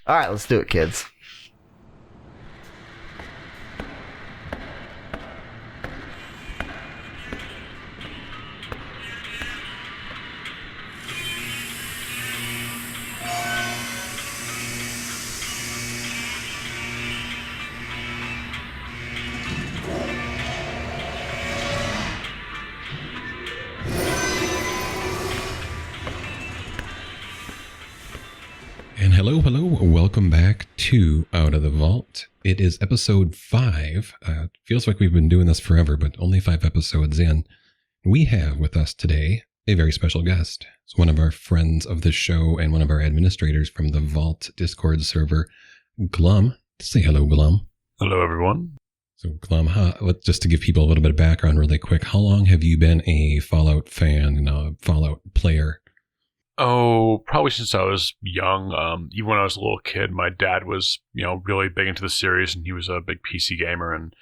All right, let's do it, kids. And hello, welcome back to Out of the Vault. It is episode 5. Feels like we've been doing this forever, but only 5 episodes in. We have with us today a very special guest. It's one of our friends of the show and one of our administrators from the Vault Discord server, Glum. Say hello, Glum. Hello, everyone. So, Glum, just to give people a little bit of background really quick, how long have you been a Fallout fan and a Fallout player? Oh, probably since I was young. Even when I was a little kid, my dad was, really big into the series, and he was a big PC gamer. And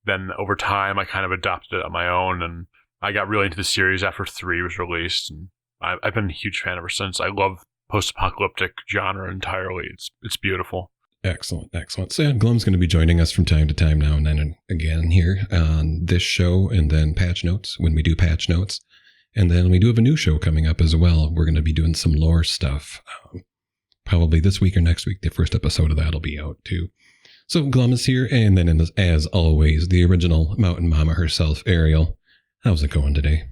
then over time, I kind of adopted it on my own, and I got really into the series after 3 was released. And I've been a huge fan ever since. I love post-apocalyptic genre entirely. It's beautiful. Excellent. So yeah, Glum's going to be joining us from time to time now and then again here on this show, and then patch notes when we do patch notes. And then we do have a new show coming up as well. We're going to be doing some lore stuff. Probably this week or next week. The first episode of that will be out too. So Glum is here. And then as always, the original Mountain Mama herself, Ariel. How's it going today?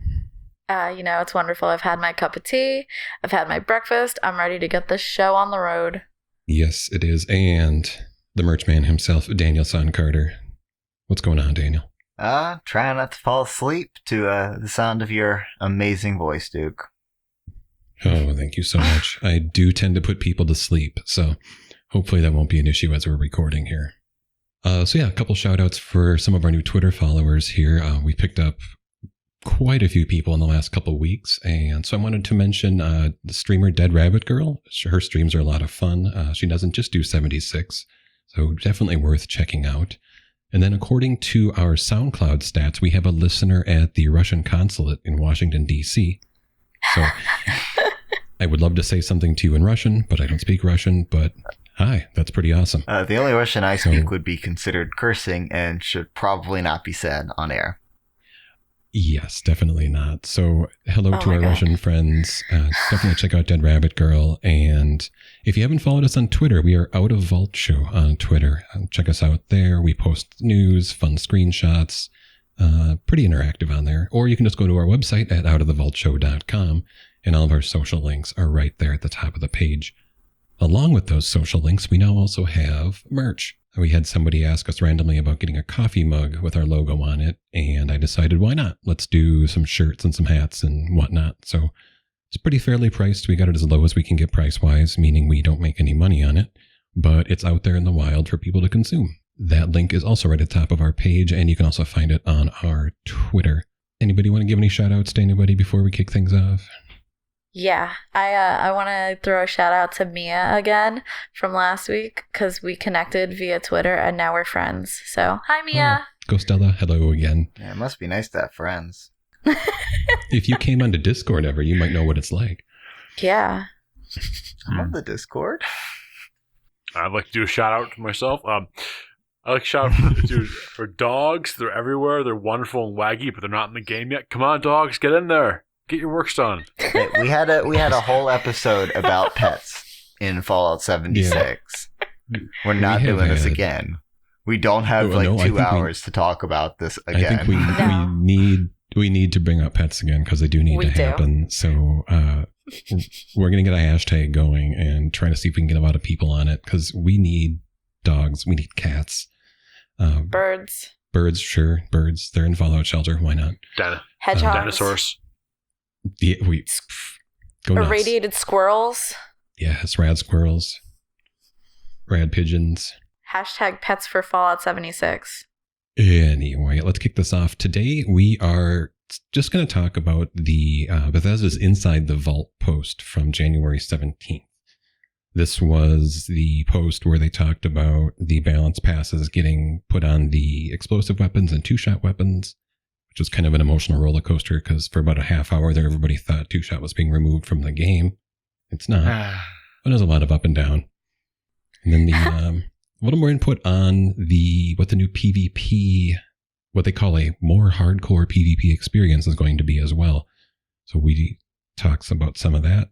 It's wonderful. I've had my cup of tea. I've had my breakfast. I'm ready to get this show on the road. Yes, it is. And the merch man himself, Daniel Son Carter. What's going on, Daniel? Trying not to fall asleep to the sound of your amazing voice, Duke. Oh, thank you so much. I do tend to put people to sleep, so hopefully that won't be an issue as we're recording here. A couple shout outs for some of our new Twitter followers here. We picked up quite a few people in the last couple of weeks, and so I wanted to mention the streamer Dead Rabbit Girl. Her streams are a lot of fun. She doesn't just do 76, so definitely worth checking out. And then according to our SoundCloud stats, we have a listener at the Russian consulate in Washington, D.C. So I would love to say something to you in Russian, but I don't speak Russian. But hi, that's pretty awesome. The only Russian I speak would be considered cursing and should probably not be said on air. Yes, definitely not. So hello to our Russian friends. Definitely check out Dead Rabbit Girl. And if you haven't followed us on Twitter, we are Out of Vault Show on Twitter. Check us out there. We post news, fun screenshots, pretty interactive on there. Or you can just go to our website at outofthevaultshow.com, and all of our social links are right there at the top of the page. Along with those social links, we now also have merch. We had somebody ask us randomly about getting a coffee mug with our logo on it, and I decided, why not? Let's do some shirts and some hats and whatnot. So it's pretty fairly priced. We got it as low as we can get price-wise, meaning we don't make any money on it, but it's out there in the wild for people to consume. That link is also right at the top of our page, and you can also find it on our Twitter. Anybody want to give any shout-outs to anybody before we kick things off? Yeah, I want to throw a shout out to Mia again from last week because we connected via Twitter and now we're friends. So, hi, Mia. Oh, go Stella. Hello again. Yeah, it must be nice to have friends. If you came onto Discord ever, you might know what it's like. Yeah. I'm on the Discord. I'd like to do a shout out to myself. I like to shout out for dogs. They're everywhere. They're wonderful and waggy, but they're not in the game yet. Come on, dogs, get in there. Get your work done. Hey, we had a whole episode about pets in Fallout 76. Yeah. We're not doing this again. We don't have 2 hours to talk about this again. I think we need to bring up pets again because they do need to happen. So we're going to get a hashtag going and try to see if we can get a lot of people on it because we need dogs. We need cats. Birds. Birds, sure. Birds. They're in Fallout Shelter. Why not? Hedgehogs. Dinosaurs. Yeah, go nuts. Irradiated squirrels. Yes, rad squirrels. Rad pigeons. Hashtag pets for Fallout 76. Anyway, let's kick this off. Today we are just going to talk about the Bethesda's Inside the Vault post from January 17th. This was the post where they talked about the balance passes getting put on the explosive weapons and two-shot weapons, which was kind of an emotional roller coaster because for about a half hour there, everybody thought two-shot was being removed from the game. It's not. But there's a lot of up and down. And then a little more input on what the new PvP, what they call a more hardcore PvP experience is going to be as well. So we talked about some of that.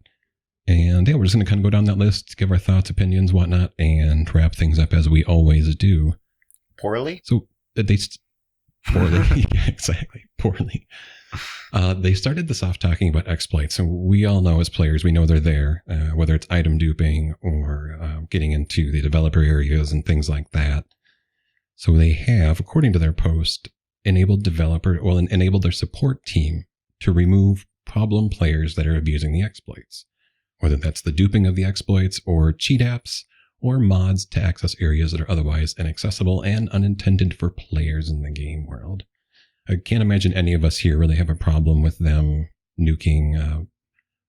And yeah, we're just going to kind of go down that list, give our thoughts, opinions, whatnot, and wrap things up as we always do. Poorly? So poorly. Yeah, exactly. Poorly. They started this off talking about exploits. So we all know as players, we know they're there, whether it's item duping or getting into the developer areas and things like that. So they have, according to their post, enabled their support team to remove problem players that are abusing the exploits, whether that's the duping of the exploits or cheat apps or mods to access areas that are otherwise inaccessible and unintended for players in the game world. I can't imagine any of us here really have a problem with them nuking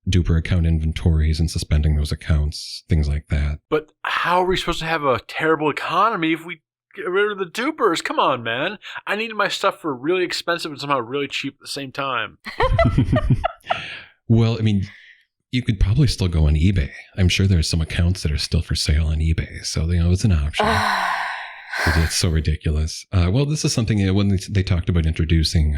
duper account inventories and suspending those accounts, things like that. But how are we supposed to have a terrible economy if we get rid of the dupers? Come on, man. I needed my stuff for really expensive and somehow really cheap at the same time. Well, I mean, you could probably still go on eBay. I'm sure there's some accounts that are still for sale on eBay. So, it's an option. It's so ridiculous. Well, this is something when they talked about introducing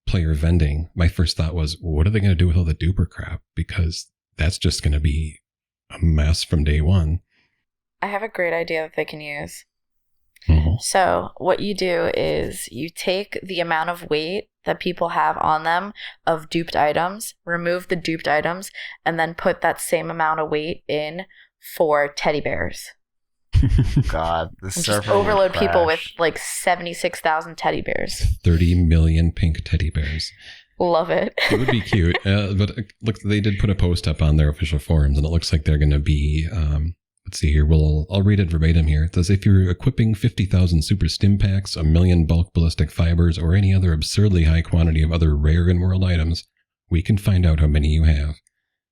player vending, my first thought was, what are they going to do with all the duper crap? Because that's just going to be a mess from day one. I have a great idea that they can use. Mm-hmm. So what you do is you take the amount of weight that people have on them of duped items, remove the duped items, and then put that same amount of weight in for teddy bears. God, the server just overload people with like 76,000 teddy bears. 30 million pink teddy bears. Love it. It would be cute. But look, they did put a post up on their official forums, and it looks like they're going to be, let's see here. I'll read it verbatim here. It says, if you're equipping 50,000 super stim packs, a million bulk ballistic fibers, or any other absurdly high quantity of other rare in-world items, we can find out how many you have.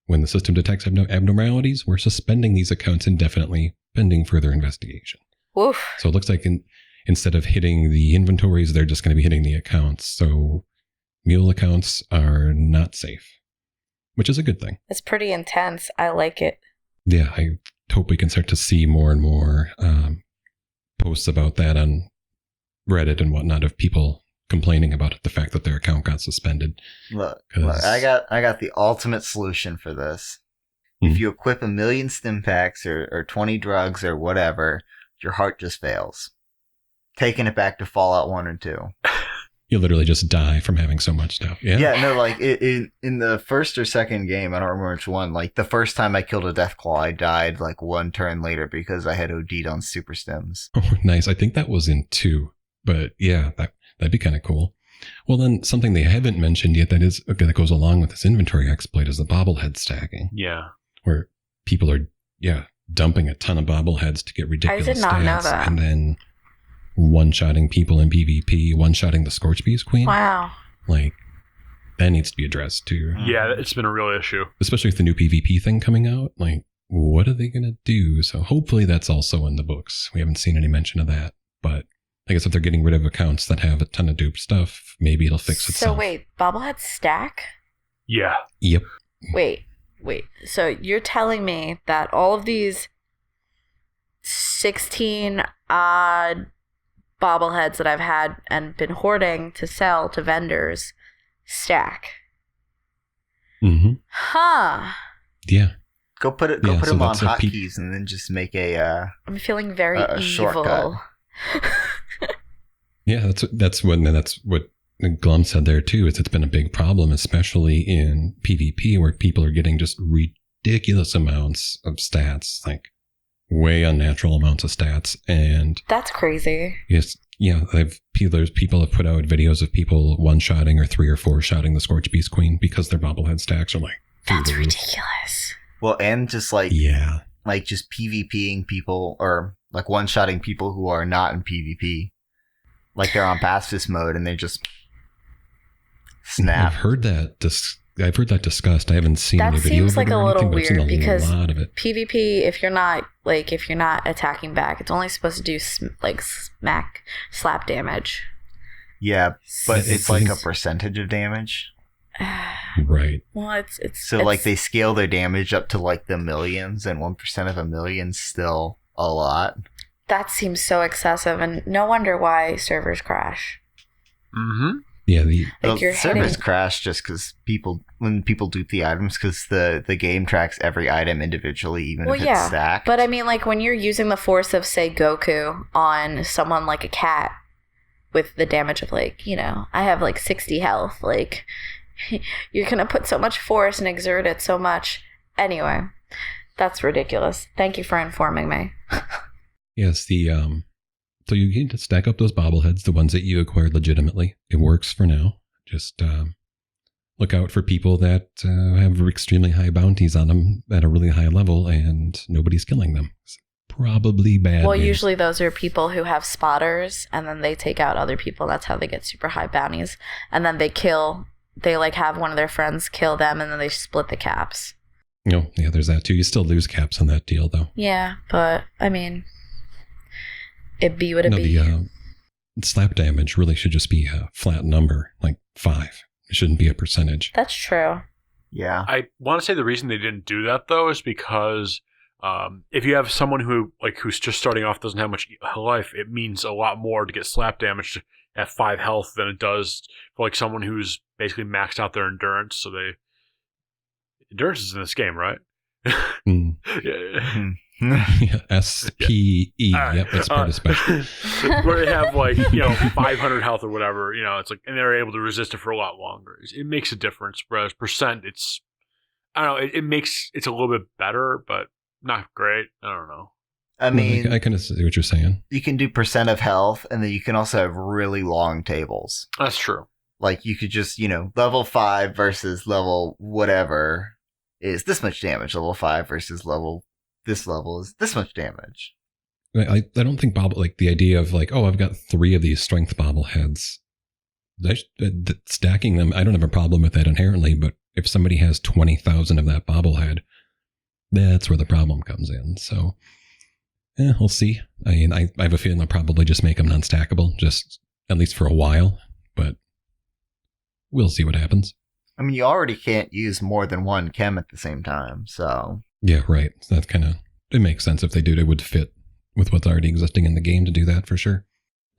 When the system detects abnormalities, we're suspending these accounts indefinitely, pending further investigation. Woof. So it looks like instead of hitting the inventories, they're just going to be hitting the accounts. So mule accounts are not safe, which is a good thing. It's pretty intense. I like it. Yeah, I hope we can start to see more and more posts about that on Reddit and whatnot of people complaining about the fact that their account got suspended. Look, I got the ultimate solution for this. Mm-hmm. If you equip 1 million stim packs or 20 drugs or whatever, your heart just fails. Taking it back to Fallout 1 and 2. You literally just die from having so much stuff. Yeah. Yeah, no, like in the first or second game, I don't remember which one, like the first time I killed a Deathclaw, I died like one turn later because I had OD'd on super stims. Oh, nice. I think that was in 2, but yeah, that'd be kind of cool. Well, then something they haven't mentioned yet that goes along with this inventory exploit is the bobblehead stacking. Yeah. Where people are, dumping a ton of bobbleheads to get ridiculous I did not stats, know that. and then one-shotting people in PvP, one-shotting the Scorchbeast Queen. Wow. Like, that needs to be addressed too. Yeah, it's been a real issue. Especially with the new PvP thing coming out. Like, what are they going to do? So hopefully that's also in the books. We haven't seen any mention of that. But I guess if they're getting rid of accounts that have a ton of dupe stuff, maybe it'll fix itself. So wait, bobbleheads stack? Yeah. Yep. Wait. So you're telling me that all of these 16 odd bobbleheads that I've had and been hoarding to sell to vendors stack? Mm-hmm. Huh. Yeah. Go put them on hotkeys and then just make I'm feeling very evil. Shortcut. Yeah, that's what Glum said there too, is it's been a big problem, especially in PvP, where people are getting just ridiculous amounts of stats, like way unnatural amounts of stats. And that's crazy. Yes, there's people have put out videos of people one-shotting or 3 or 4-shotting the Scorchbeast Queen because their bobblehead stacks are like that's ridiculous. Well, and just like just PvPing people or like one-shotting people who are not in PvP. Like they're on pacifist mode and they just snap. I've heard that discussed. I haven't seen any video of it. That seems like a little weird because PvP, if you're not attacking back, it's only supposed to do slap damage. Yeah, but it's like a percentage of damage. Right. Well, it's like they scale their damage up to like the millions, and 1% of a million still a lot. That seems so excessive, and no wonder why servers crash. Mm-hmm. Yeah, the servers crash just because when people dupe the items, because the game tracks every item individually, even if it's stacked. But I mean, like when you're using the force of, say, Goku on someone like a cat with the damage of, like, you know, I have like 60 health, like you're gonna put so much force and exert it so much. Anyway, that's ridiculous. Thank you for informing me. Yes, so you need to stack up those bobbleheads, the ones that you acquired legitimately. It works for now. Just look out for people that have extremely high bounties on them at a really high level, and nobody's killing them. It's probably bad. Well, usually those are people who have spotters, and then they take out other people. That's how they get super high bounties. And then they like have one of their friends kill them, and then they split the caps. Oh, yeah, there's that too. You still lose caps on that deal, though. Yeah, but I mean, it be what it be. The slap damage really should just be a flat number, like 5. It shouldn't be a percentage. That's true. Yeah. I want to say the reason they didn't do that, though, is because if you have someone who's just starting off, doesn't have much life, it means a lot more to get slap damage at 5 health than it does for like someone who's basically maxed out their endurance. So endurance is in this game, right? Mm. Yeah. Yeah, SPE. Yep, that's part of special. Where they have 500 health or whatever, it's like, and they're able to resist it for a lot longer. It makes a difference. Whereas percent, I don't know, it's a little bit better, but not great. I don't know. I mean, I kind of see what you're saying. You can do percent of health, and then you can also have really long tables. That's true. Like you could just, level 5 versus level whatever is this much damage. Level 5 versus this level is this much damage. I don't think the idea of I've got 3 of these strength bobbleheads. Stacking them, I don't have a problem with that inherently, but if somebody has 20,000 of that bobblehead, that's where the problem comes in. So, we'll see. I mean, I have a feeling they'll probably just make them non-stackable, just at least for a while, but we'll see what happens. I mean, you already can't use more than one chem at the same time, so... Yeah, right. So that's it makes sense if they do. It would fit with what's already existing in the game to do that for sure.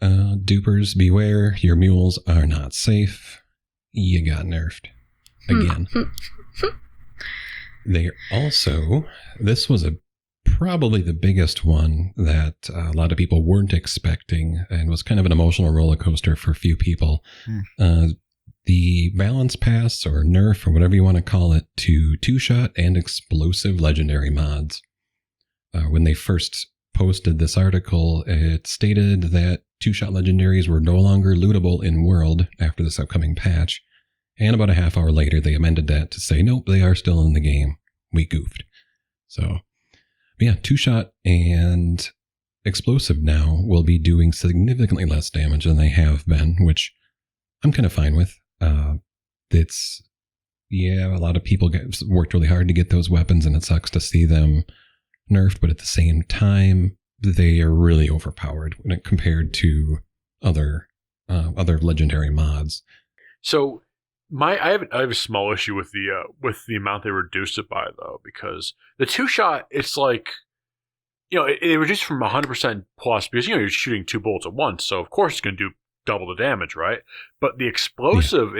Dupers, beware. Your mules are not safe. You got nerfed. Again. They also, this was probably the biggest one that a lot of people weren't expecting and was kind of an emotional roller coaster for a few people. The balance pass or nerf or whatever you want to call it to 2-shot and explosive legendary mods. When they first posted this article, it stated that 2-shot legendaries were no longer lootable in world after this upcoming patch. And about a half hour later, they amended that to say, nope, they are still in the game. We goofed. So, yeah, 2-shot and explosive now will be doing significantly less damage than they have been, which I'm kind of fine with. A lot of people worked really hard to get those weapons, and it sucks to see them nerfed, but at the same time, they are really overpowered when compared to other legendary mods. So I have a small issue with the amount they reduced it by, though, because the 2-shot, it's like, it reduced from 100% plus because you're shooting 2 bullets at once, so of course it's going to do double the damage, right? But the explosive,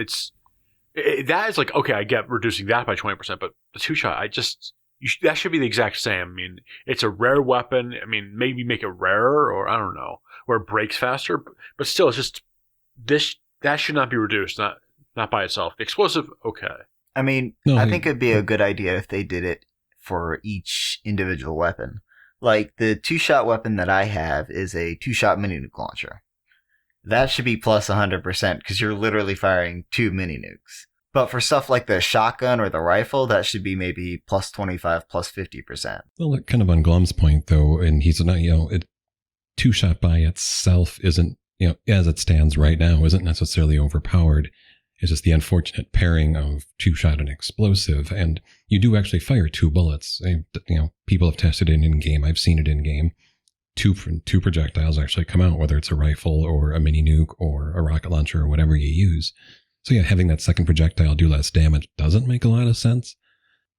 that is like, okay, I get reducing that by 20%, but the 2-shot, that should be the exact same. I mean, it's a rare weapon. I mean, maybe make it rarer, or I don't know, where it breaks faster, but still, it's just that should not be reduced, not by itself. The explosive, okay. I mean, I think it'd be a good idea if they did it for each individual weapon. Like the 2-shot weapon that I have is a 2-shot mini nuke launcher. That should be plus 100% because you're literally firing 2 mini nukes. But for stuff like the shotgun or the rifle, that should be maybe plus 25, plus 50%. Well, kind of on Glum's point, though, and he's not, 2-shot by itself isn't, as it stands right now, isn't necessarily overpowered. It's just the unfortunate pairing of 2-shot and explosive. And you do actually fire 2 bullets. People have tested it in game. I've seen it in game. Two projectiles actually come out, whether it's a rifle or a mini nuke or a rocket launcher or whatever you use. So yeah, having that second projectile do less damage doesn't make a lot of sense.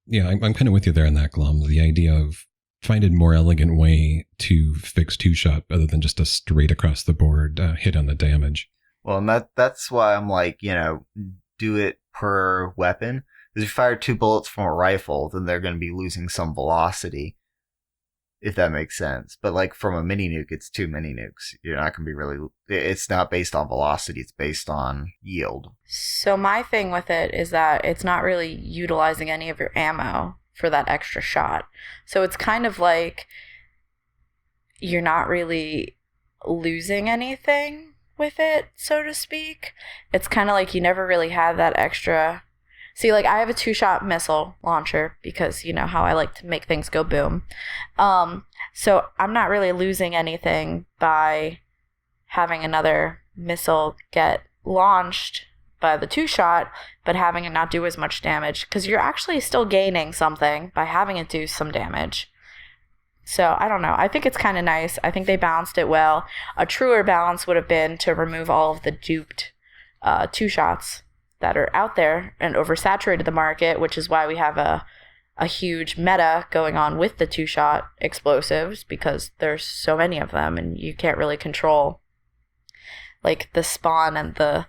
Yeah, I'm kind of with you there on that, Glum. The idea of find a more elegant way to fix two-shot other than just a straight across the board hit on the damage. Well, and that's why I'm like, do it per weapon. Because if you fire 2 bullets from a rifle, then they're going to be losing some velocity, if that makes sense. But like from a mini nuke, it's 2 mini nukes. You're not going to be really. It's not based on velocity. It's based on yield. So my thing with it is that it's not really utilizing any of your ammo for that extra shot. So it's kind of like you're not really losing anything with it, so to speak. It's kind of like you never really had that extra. See, like I have a 2-shot missile launcher because you know how I like to make things go boom. So I'm not really losing anything by having another missile get launched by the 2-shot, but having it not do as much damage, because you're actually still gaining something by having it do some damage. So I don't know. I think it's kind of nice. I think they balanced it well. A truer balance would have been to remove all of the duped 2-shots that are out there and oversaturated the market, which is why we have a huge meta going on with the 2-shot explosives, because there's so many of them and you can't really control like the spawn and the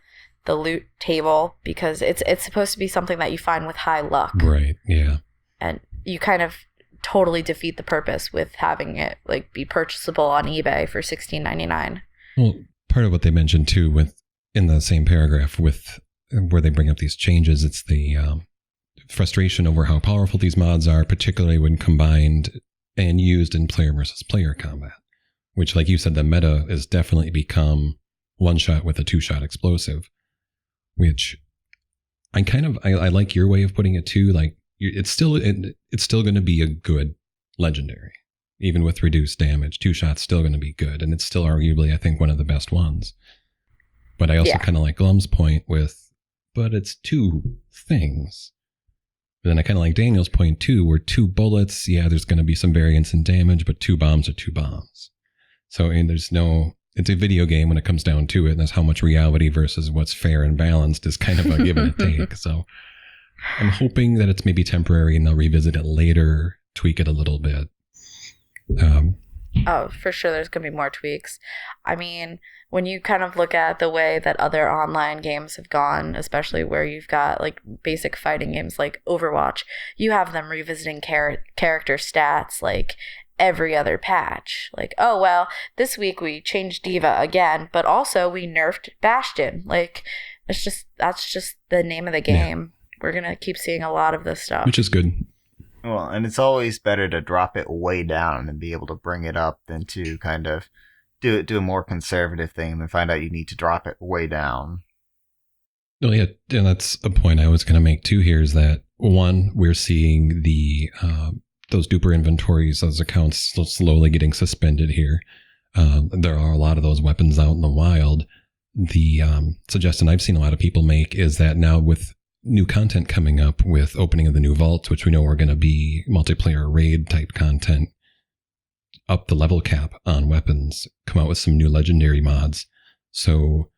loot table, because it's supposed to be something that you find with high luck. Right, yeah. And you kind of totally defeat the purpose with having it like be purchasable on eBay for $16.99. Well, part of what they mentioned too with in the same paragraph with where they bring up these changes, it's the frustration over how powerful these mods are, particularly when combined and used in player versus player combat, which, like you said, the meta has definitely become 1-shot with a 2-shot explosive, which I like your way of putting it too. Like it's still going to be a good legendary, even with reduced damage. 2-shot's still going to be good, and it's still arguably, I think, one of the best ones. But I also kind of like Glum's point with, but it's 2 things. But then I kind of like Daniel's point too, where 2 bullets, there's going to be some variance in damage, but 2 bombs are 2 bombs. So it's a video game when it comes down to it, and that's how much reality versus what's fair and balanced is kind of a give and a take. So I'm hoping that it's maybe temporary and they'll revisit it later, tweak it a little bit. Oh, for sure there's going to be more tweaks. I mean, when you kind of look at the way that other online games have gone, especially where you've got like basic fighting games like Overwatch, you have them revisiting character stats like every other patch. Like, oh, well, this week we changed D.Va again, but also we nerfed Bastion. Like, that's just the name of the game. Yeah. We're going to keep seeing a lot of this stuff. Which is good. Well, and it's always better to drop it way down and be able to bring it up than to kind of do a more conservative thing and then find out you need to drop it way down. Well, yeah, and that's a point I was going to make too here is that, one, we're seeing the those duper inventories, those accounts slowly getting suspended here. There are a lot of those weapons out in the wild. The suggestion I've seen a lot of people make is that now with new content coming up with opening of the new vaults, which we know are going to be multiplayer raid type content, up the level cap on weapons, come out with some new legendary mods. So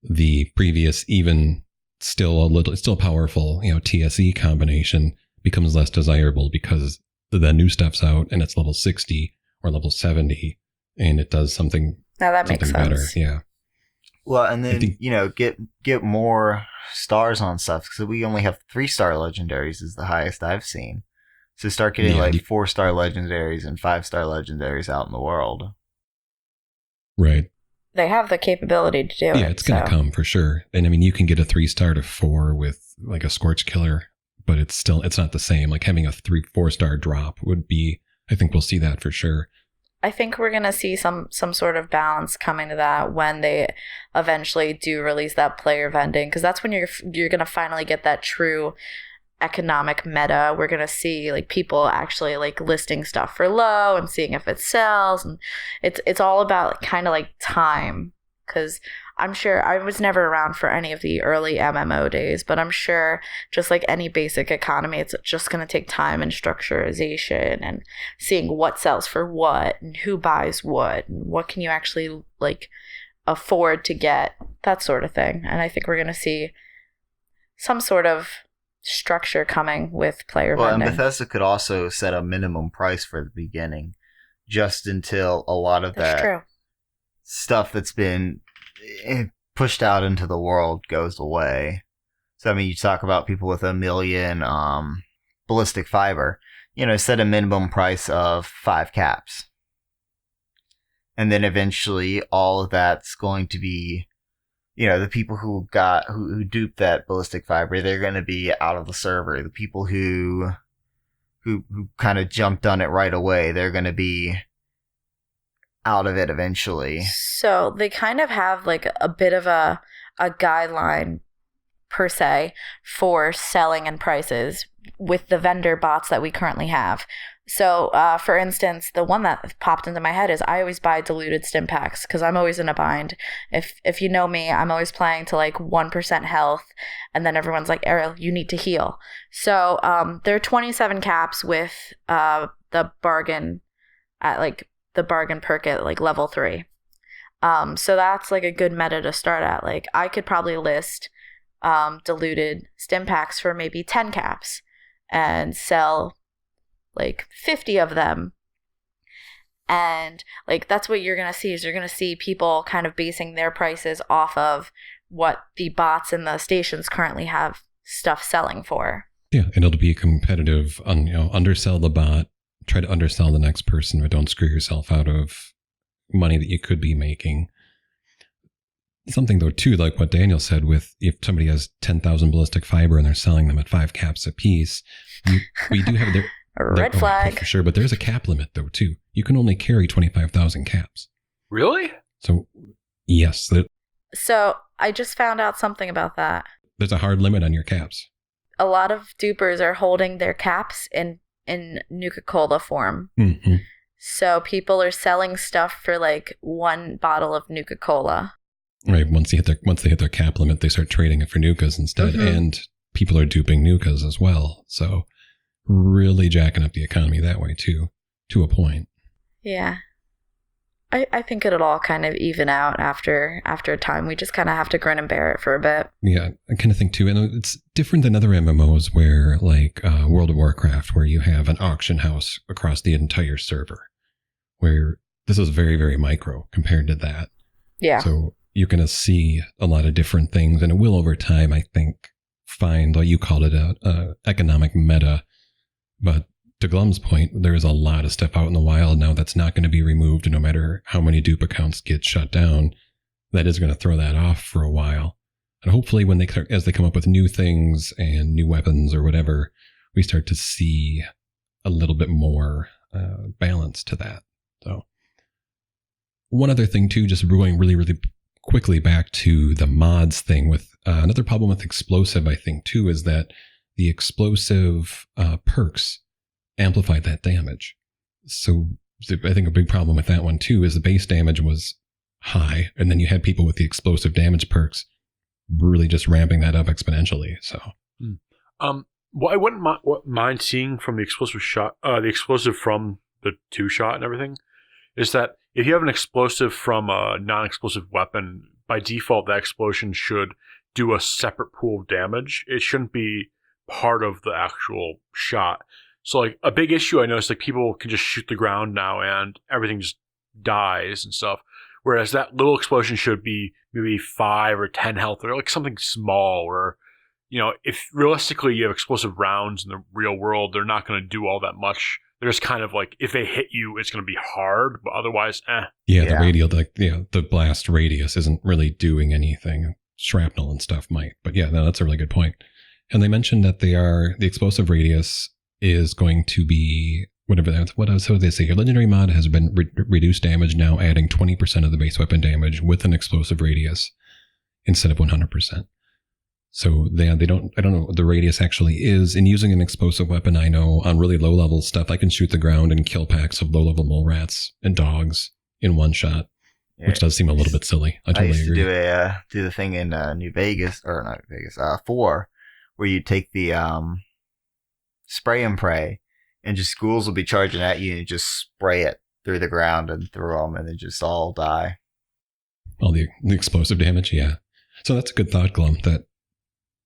the previous, even still powerful, TSE combination becomes less desirable because the new stuff's out and it's level 60 or level 70 and it does something, now that makes better. Sense. Yeah. Well, and then, get more stars on stuff, because we only have 3-star legendaries is the highest I've seen. So start getting 4-star legendaries and 5-star legendaries out in the world. Right. They have the capability to do it. Yeah, it's going to come for sure. And I mean, you can get a 3-star to 4 with like a Scorch Killer, but it's not the same. Like having a 4-star drop would be, I think we'll see that for sure. I think we're going to see some sort of balance coming to that when they eventually do release that player vending, because that's when you're going to finally get that true economic meta. We're going to see like people actually like listing stuff for low and seeing if it sells, and it's all about kind of like time, because I'm sure I was never around for any of the early MMO days, but I'm sure just like any basic economy, it's just going to take time and structurization and seeing what sells for what and who buys what and what can you actually like afford to get, that sort of thing. And I think we're going to see some sort of structure coming with player Well, vending. and Bethesda could also set a minimum price for the beginning, just until a lot of That's that true. stuff that's been pushed out into the world goes away. So, I mean, you talk about people with 1 million ballistic fiber, set a minimum price of 5 caps. And then eventually all of that's going to be, the people who duped that ballistic fiber, they're going to be out of the server. The people who kind of jumped on it right away, they're going to be out of it eventually. So they kind of have like a bit of a guideline per se for selling and prices with the vendor bots that we currently have. So for instance, the one that popped into my head is I always buy diluted stim packs because I'm always in a bind. If you know me, I'm always playing to like 1% health, and then everyone's like, Ariel, you need to heal. So there are 27 caps with the bargain at like the bargain perk at like level 3. So that's like a good meta to start at. Like I could probably list diluted stim packs for maybe 10 caps and sell like 50 of them. And like that's what you're going to see is you're going to see people kind of basing their prices off of what the bots and the stations currently have stuff selling for. Yeah, and it'll be competitive on, undersell the bot, try to undersell the next person, but don't screw yourself out of money that you could be making. Something though too, like what Daniel said, with if somebody has 10,000 ballistic fiber and they're selling them at 5 caps a piece, we do have Red flag. For sure, but there's a cap limit though too. You can only carry 25,000 caps. Really? So yes, So I just found out something about that. There's a hard limit on your caps. A lot of dupers are holding their caps in Nuka-Cola form. Mm-hmm. So people are selling stuff for like 1 bottle of Nuka-Cola. Right. Once they hit their cap limit, they start trading it for Nukas instead. Mm-hmm. And people are duping Nukas as well. So really jacking up the economy that way too, to a point. Yeah. I think it'll all kind of even out after a time. We just kind of have to grin and bear it for a bit. Yeah, I kind of think too. And it's different than other MMOs where like World of Warcraft, where you have an auction house across the entire server, where this is very, very micro compared to that. Yeah. So you're going to see a lot of different things, and it will over time, I think, find, like you called it, a economic meta. But to Glum's point, there's a lot of stuff out in the wild now that's not going to be removed, no matter how many dupe accounts get shut down. That is going to throw that off for a while. And hopefully as they come up with new things and new weapons or whatever, we start to see a little bit more balance to that. So one other thing too, just going really, really quickly back to the mods thing, with another problem with explosive, I think too, is that the explosive perks amplify that damage. So I think a big problem with that one too is the base damage was high, and then you had people with the explosive damage perks really just ramping that up exponentially. So, what I wouldn't mind seeing from the explosive shot, the explosive from the 2-shot and everything, is that if you have an explosive from a non-explosive weapon, by default that explosion should do a separate pool of damage. It shouldn't be part of the actual shot. So like a big issue I noticed, like people can just shoot the ground now and everything just dies and stuff. Whereas that little explosion should be maybe 5 or 10 health, or like something small, or, if realistically you have explosive rounds in the real world, they're not going to do all that much. They're just kind of like, if they hit you, it's going to be hard, but otherwise, Yeah, the radial, the blast radius isn't really doing anything. Shrapnel and stuff might, but yeah, no, that's a really good point. And they mentioned that the explosive radius is going to be whatever they say. Your legendary mod has been reduced damage now, adding 20% of the base weapon damage with an explosive radius instead of 100%. So I don't know what the radius actually is. In using an explosive weapon, I know on really low level stuff, I can shoot the ground and kill packs of low level mole rats and dogs in one shot, which does seem a little bit silly. I totally agree. To do the thing in New Vegas, or not Vegas, 4, where you take the spray and pray, and just schools will be charging at you and just spray it through the ground and through them, and they just all die. All the explosive damage, yeah. So that's a good thought, Glum, that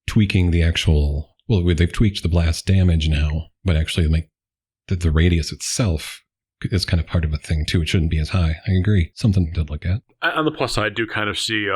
tweaking the actual Well, they've tweaked the blast damage now, but actually like the radius itself is kind of part of a thing too. It shouldn't be as high. I agree. Something to look at. On the plus side, I do kind of see,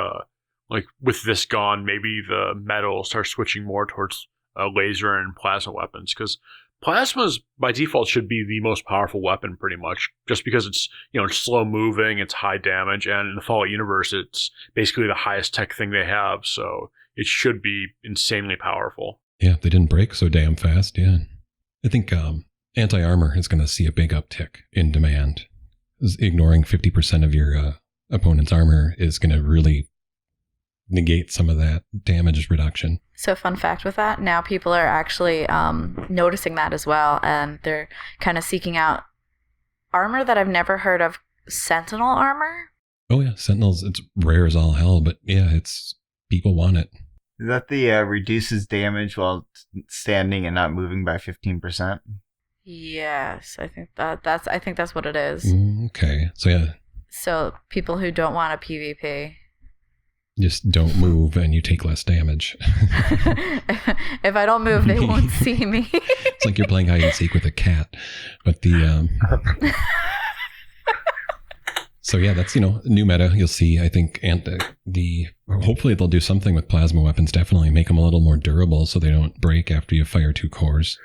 like with this gone, maybe the meta will start switching more towards laser and plasma weapons, because plasmas by default should be the most powerful weapon pretty much, just because it's, it's slow moving, it's high damage, and in the Fallout universe, it's basically the highest tech thing they have, so it should be insanely powerful. Yeah, they didn't break so damn fast, yeah. I think anti-armor is going to see a big uptick in demand. Ignoring 50% of your opponent's armor is going to really negate some of that damage reduction. So fun fact with that, now people are actually noticing that as well, and they're kind of seeking out armor that I've never heard of, Sentinel armor. Oh yeah, Sentinels, it's rare as all hell, but yeah, it's people want it. Is that the reduces damage while standing and not moving by 15%? Yes, I think that's what it is. Okay, so yeah. So people who don't want a PvP just don't move and you take less damage. If I don't move, they won't see me. It's like you're playing hide and seek with a cat. But the so yeah, that's new meta. You'll see, I think, and hopefully they'll do something with plasma weapons. Definitely make them a little more durable so they don't break after you fire 2 cores.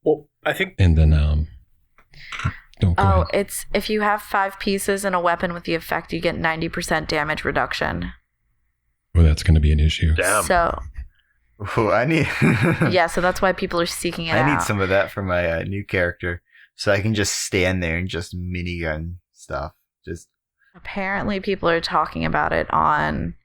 Well, I think, and then don't go ahead. It's if you have 5 pieces in a weapon with the effect, you get 90% damage reduction. Well, that's going to be an issue. Damn. So, I need. Yeah, so that's why people are seeking it out. I need some of that for my new character, so I can just stand there and just minigun stuff. Just apparently, people are talking about it on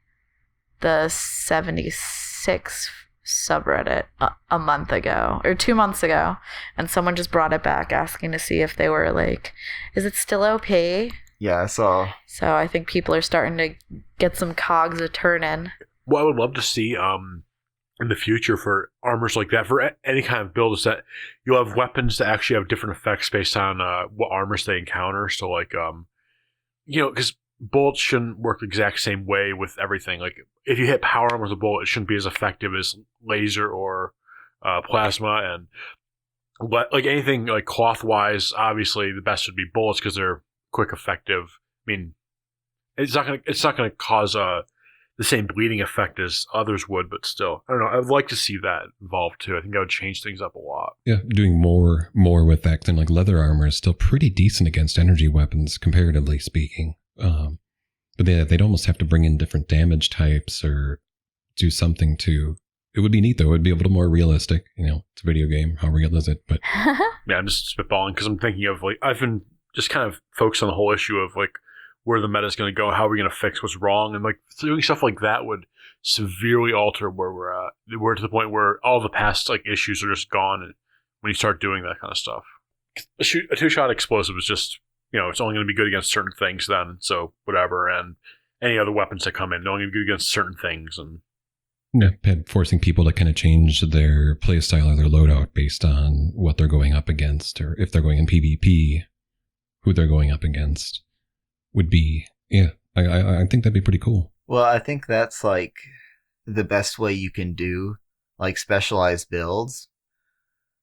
the 76 subreddit a month ago or 2 months ago, and someone just brought it back asking to see if they were like, is it still OP? Yeah, I saw. So I think people are starting to get some cogs a turning. What I would love to see in the future for armors like that, for any kind of build, is that you'll have weapons that actually have different effects based on what armors they encounter. So like, because bullets shouldn't work the exact same way with everything. Like if you hit power armor with a bullet, it shouldn't be as effective as laser or plasma. And like anything like cloth wise, obviously the best would be bullets because they're quick, effective. I mean, it's not gonna cause the same bleeding effect as others would, but still, I don't know. I'd like to see that evolve too. I think that would change things up a lot. Yeah, doing more with that thing. Like leather armor is still pretty decent against energy weapons, comparatively speaking. But they'd almost have to bring in different damage types or do something to. It would be neat though. It would be a little more realistic. It's a video game. How real is it? But yeah, I'm just spitballing because I'm thinking of like I've been just kind of focused on the whole issue of like where the meta is going to go, how are we going to fix what's wrong, and like doing stuff like that would severely alter where we're at. We're to the point where all the past like issues are just gone, and when you start doing that kind of stuff, a 2-shot explosive is just it's only going to be good against certain things then, so whatever, and any other weapons that come in, they're only going to be good against certain things, and forcing people to kind of change their playstyle or their loadout based on what they're going up against, or if they're going in PvP, who they're going up against would be, I think that'd be pretty cool. Well, I think that's like the best way you can do like specialized builds.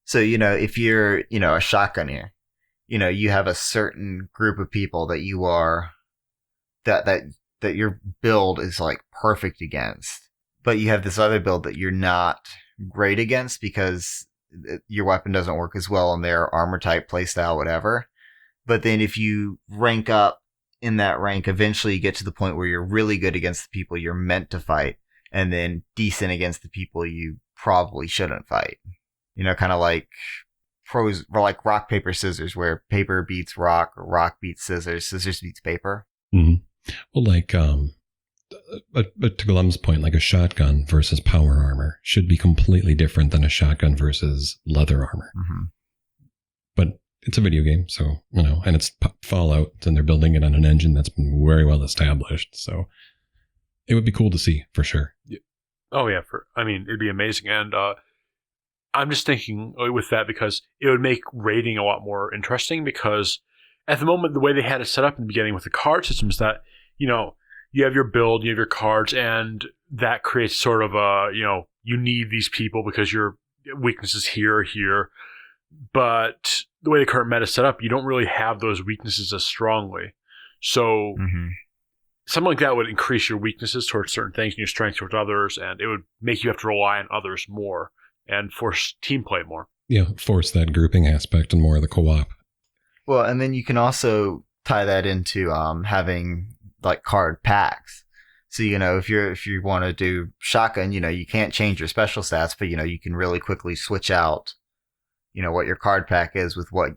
So, if you're, a shotgunner, you have a certain group of people that you are, that your build is like perfect against. But you have this other build that you're not great against because your weapon doesn't work as well in their armor type, playstyle, whatever. But then if you rank up in that rank, eventually you get to the point where you're really good against the people you're meant to fight, and then decent against the people you probably shouldn't fight. Kind of like pros, or like rock, paper, scissors, where paper beats rock, or rock beats scissors, scissors beats paper. Mm-hmm. Well, like, but to Glum's point, like a shotgun versus power armor should be completely different than a shotgun versus leather armor. Mm-hmm. But it's a video game, so, and it's Fallout, and they're building it on an engine that's been very well established. So it would be cool to see, for sure. Yeah. Oh, yeah. It'd be amazing. And I'm just thinking with that because it would make raiding a lot more interesting because at the moment, the way they had it set up in the beginning with the card system is that, you have your build, you have your cards, and that creates sort of a, you need these people because you're weaknesses here or here. But the way the current meta is set up, you don't really have those weaknesses as strongly. So something like that would increase your weaknesses towards certain things and your strength towards others, and it would make you have to rely on others more and force team play more. Yeah, force that grouping aspect and more of the co-op. Well, and then you can also tie that into having like card packs. So, if you want to do shotgun, you can't change your special stats, but you can really quickly switch out, what your card pack is with what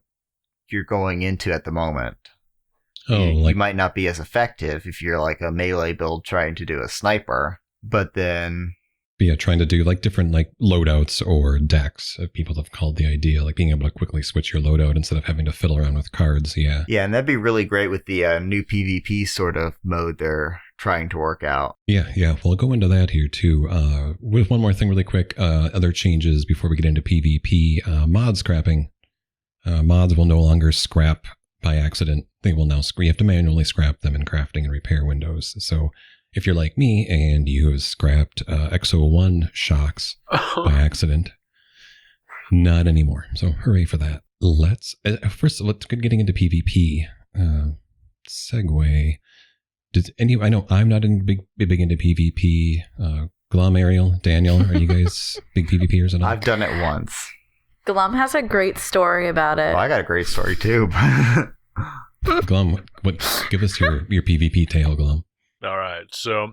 you're going into at the moment. Oh, you might not be as effective if you're like a melee build trying to do a sniper, but then trying to do like different like loadouts or decks. People have called the idea like being able to quickly switch your loadout instead of having to fiddle around with cards. Yeah, and that'd be really great with the new PvP sort of mode they're trying to work out. Yeah. We'll go into that here too. With one more thing really quick, other changes before we get into PvP, mod scrapping. Mods will no longer scrap by accident. They will now you have to manually scrap them in crafting and repair windows. So if you're like me and you have scrapped XO1 shocks by accident, not anymore. So hooray for that. Let's getting into PvP. Segue. I know I'm not big into PvP. Glum, Ariel, Daniel, are you guys big PvPers at all? I've done it once. Glum has a great story about it. Well, I got a great story too. Glum, give us your PvP tale, Glum. All right. So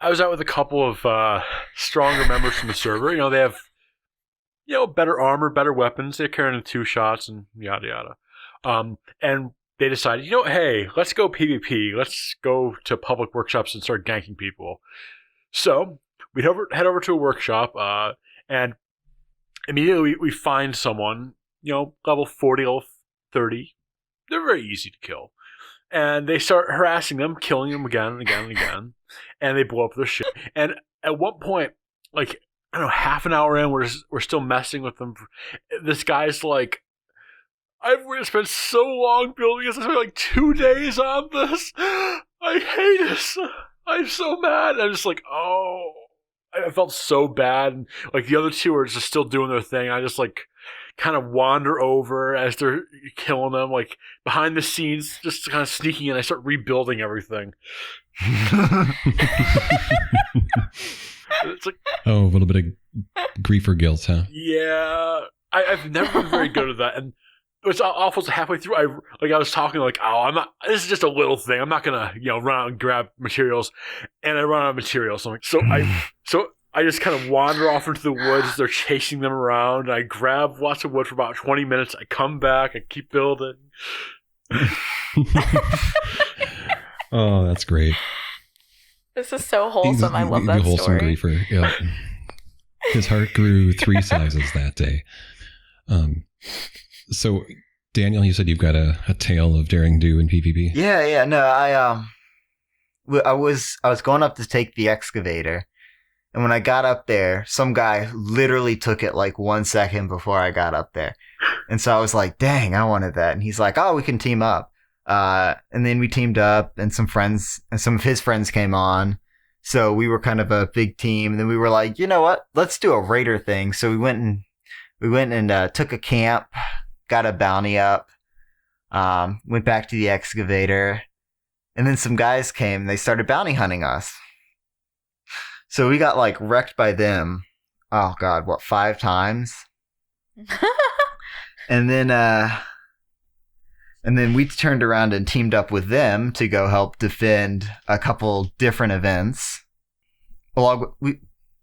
I was out with a couple of stronger members from the server. They have, better armor, better weapons. They're carrying 2 shots and yada, yada. And they decided, hey, let's go PvP. Let's go to public workshops and start ganking people. So we'd head over to a workshop and immediately we find someone, level 40, level 30. They're very easy to kill. And they start harassing them, killing them again and again and again. And they blow up their shit. And at one point, like, I don't know, half an hour in, we're still messing with them. This guy's like, I've spent so long building this. I spent like 2 days on this. I hate this. I'm so mad. I'm just like, oh. I felt so bad. And like the other 2 are just still doing their thing. I just like kind of wander over as they're killing them, like behind the scenes, just kind of sneaking in. I start rebuilding everything. It's like, a little bit of grief or guilt, huh? Yeah, I've never been very good at that. And it's awful. Halfway through, I was talking like, oh, I'm not. This is just a little thing. I'm not gonna, run out and grab materials. And I run out of materials. So I just kind of wander off into the woods. They're chasing them around. I grab lots of wood for about 20 minutes. I come back. I keep building. Oh, that's great. This is so wholesome. I love that wholesome story. Griefer. Yeah. His heart grew 3 sizes that day. So, Daniel, you said you've got a tale of daring do in PvP. Yeah. No, I was going up to take the excavator. And when I got up there, some guy literally took it like 1 second before I got up there. And so I was like, dang, I wanted that. And he's like, oh, we can team up. And then we teamed up and some of his friends came on. So we were kind of a big team. And then we were like, you know what? Let's do a raider thing. So we went and took a camp, got a bounty up, went back to the excavator. And then some guys came and they started bounty hunting us. So we got like wrecked by them. Oh God, 5 times? And then we turned around and teamed up with them to go help defend a couple different events. There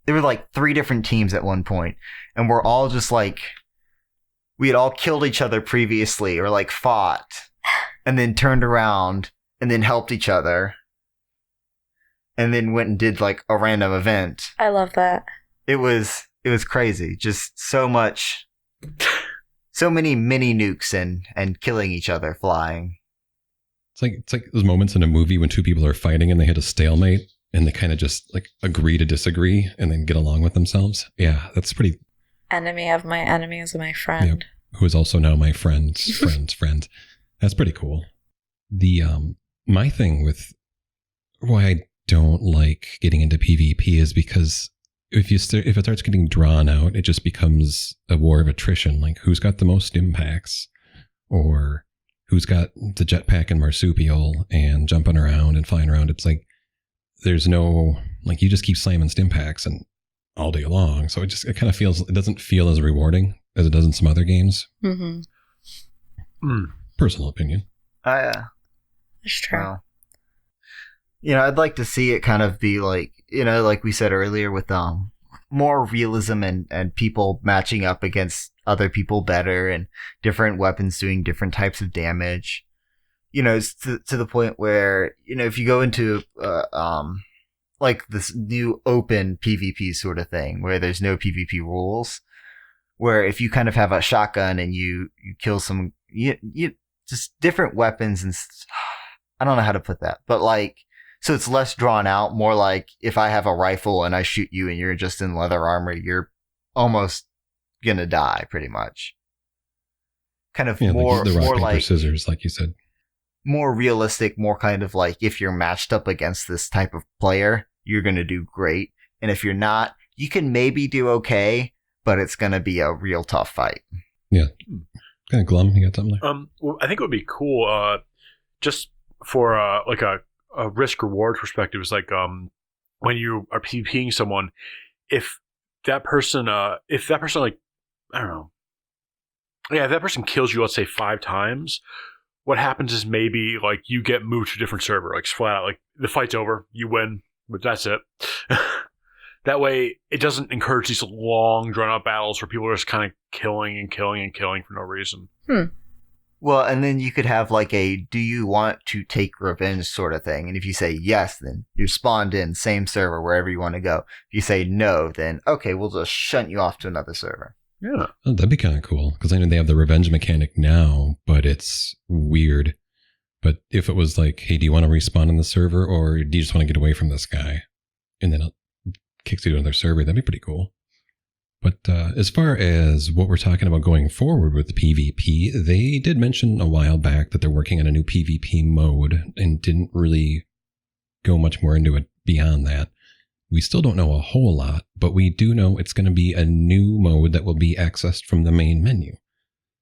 were like 3 different teams at one point, and we're all just like, we had all killed each other previously or like fought, and then turned around and then helped each other. And then went and did like a random event. I love that. It was crazy. Just so many mini nukes and killing each other flying. It's like those moments in a movie when 2 people are fighting and they hit a stalemate and they kind of just like agree to disagree and then get along with themselves. Yeah, that's pretty. Enemy of my enemy is my friend. Yep, who is also now my friend's friend. That's pretty cool. The my thing with why I don't like getting into PvP is because if it starts getting drawn out, it just becomes a war of attrition. Like, who's got the most impacts, or who's got the jetpack and marsupial and jumping around and flying around. It's like there's no, like, you just keep slamming stimpaks and all day long. So it kind of feels, it doesn't feel as rewarding as it does in some other games. Personal opinion. That's true. Well, I'd like to see it kind of be like, like we said earlier, with more realism and people matching up against other people better, and different weapons doing different types of damage. To the point where, if you go into like this new open PvP sort of thing where there's no PvP rules, where if you kind of have a shotgun and you kill some, you just different weapons, and I don't know how to put that, but like, so it's less drawn out, more like if I have a rifle and I shoot you and you're just in leather armor, you're almost gonna die pretty much. Kind of more, like the rock, more paper, like scissors, like you said. More realistic, more kind of like if you're matched up against this type of player, you're going to do great. And if you're not, you can maybe do okay, but it's going to be a real tough fight. Yeah. Kind of glum. You got something there? Well, I think it would be cool, just for like a risk reward perspective. Is like when you are PvPing someone, if that person like, I don't know, if that person kills you, let's say 5 times. What happens is maybe like you get moved to a different server, like flat out, like the fight's over, you win, but that's it. That way, it doesn't encourage these long, drawn-out battles where people are just kind of killing and killing and killing for no reason. Well, and then you could have like a "do you want to take revenge" sort of thing, and if you say yes, then you're spawned in same server wherever you want to go. If you say no, then okay, we'll just shunt you off to another server. Yeah. Oh, that'd be kind of cool, because I know they have the revenge mechanic now, but it's weird. But if it was like, hey, do you want to respawn in the server, or do you just want to get away from this guy? And then it kicks you to another server, that'd be pretty cool. But as far as what we're talking about going forward with the PvP, they did mention a while back that they're working on a new PvP mode and didn't really go much more into it beyond that. We still don't know a whole lot, but we do know it's going to be a new mode that will be accessed from the main menu.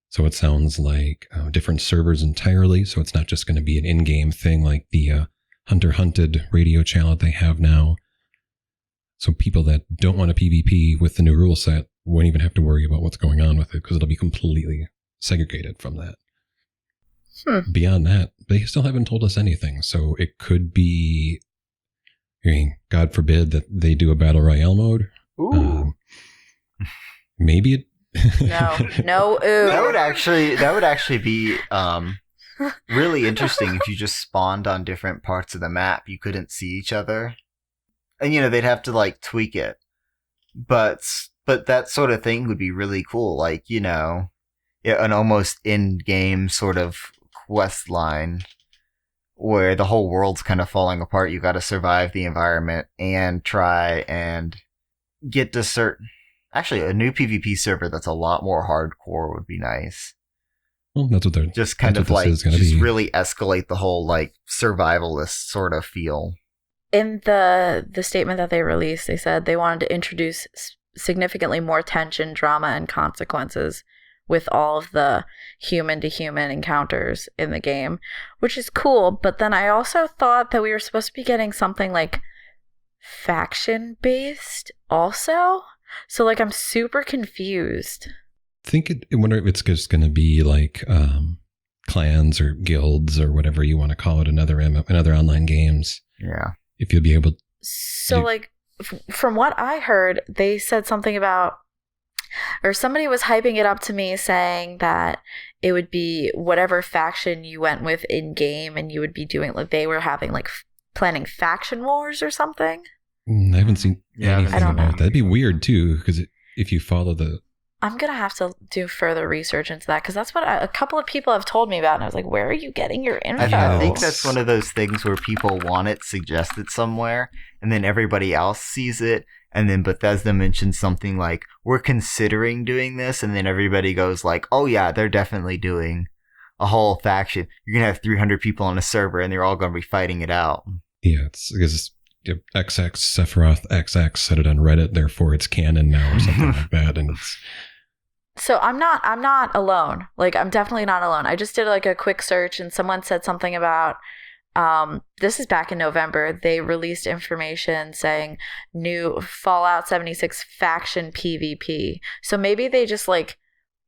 So it sounds like different servers entirely. So it's not just going to be an in-game thing like the Hunter Hunted radio channel they have now. So people that don't want to PvP with the new rule set won't even have to worry about what's going on with it, because it'll be completely segregated from that. Beyond that, they still haven't told us anything. So it could be, I mean, God forbid that they do a battle royale mode. Maybe it. No. Ooh. That would actually be really interesting if you just spawned on different parts of the map. You couldn't see each other, and they'd have to like tweak it. But that sort of thing would be really cool. Like an almost in-game sort of quest line, where the whole world's kind of falling apart. You got to survive the environment and try and get to certain... Actually, a new PvP server that's a lot more hardcore would be nice. Well, that's what they're... Just kind of like, just really escalate the whole like survivalist sort of feel. In the statement that they released, they said they wanted to introduce significantly more tension, drama, and consequences with all of the human-to-human encounters in the game, which is cool. But then I also thought that we were supposed to be getting something like faction-based also. So like I'm super confused. I wonder if it's just going to be like clans or guilds or whatever you want to call it in other online games. Yeah. If you'll be able to... So from what I heard, they said something about, or somebody was hyping it up to me saying that it would be whatever faction you went with in game, and you would be doing, like, they were having like planning faction wars or something. I haven't seen anything I don't know. about that. That'd be weird too, because if you follow the... I'm going to have to do further research into that, because that's what a couple of people have told me about, and I was like, where are you getting your info? I think that's one of those things where people want it suggested somewhere, and then everybody else sees it, and then Bethesda mentions something like, we're considering doing this, and then everybody goes like, oh yeah, they're definitely doing a whole faction. You're going to have 300 people on a server, and they're all going to be fighting it out. Yeah, it's because XX Sephiroth XX said it on Reddit, therefore it's canon now or something like that. And it's so I'm not alone. Like, I'm definitely not alone. I just did like a quick search and someone said something about this is back in November. They released information saying new Fallout 76 faction PvP. So maybe they just like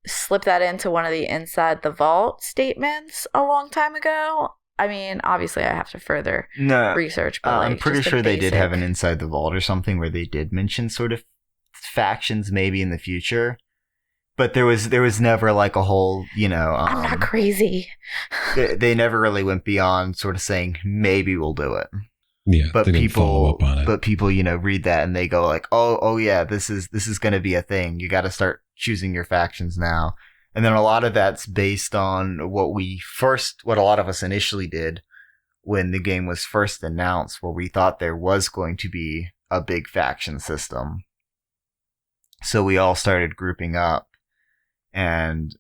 slipped that into one of the Inside the Vault statements a long time ago. I mean, obviously I have to further research, but like, I'm pretty sure they did have an Inside the Vault or something where they did mention sort of factions maybe in the future. But there was never like a whole, I'm not crazy. they never really went beyond sort of saying maybe we'll do it. Yeah, but they didn't follow up on it. But people, read that and they go like, oh yeah, this is going to be a thing. You got to start choosing your factions now. And then a lot of that's based on what a lot of us initially did when the game was first announced, where we thought there was going to be a big faction system. So we all started grouping up and,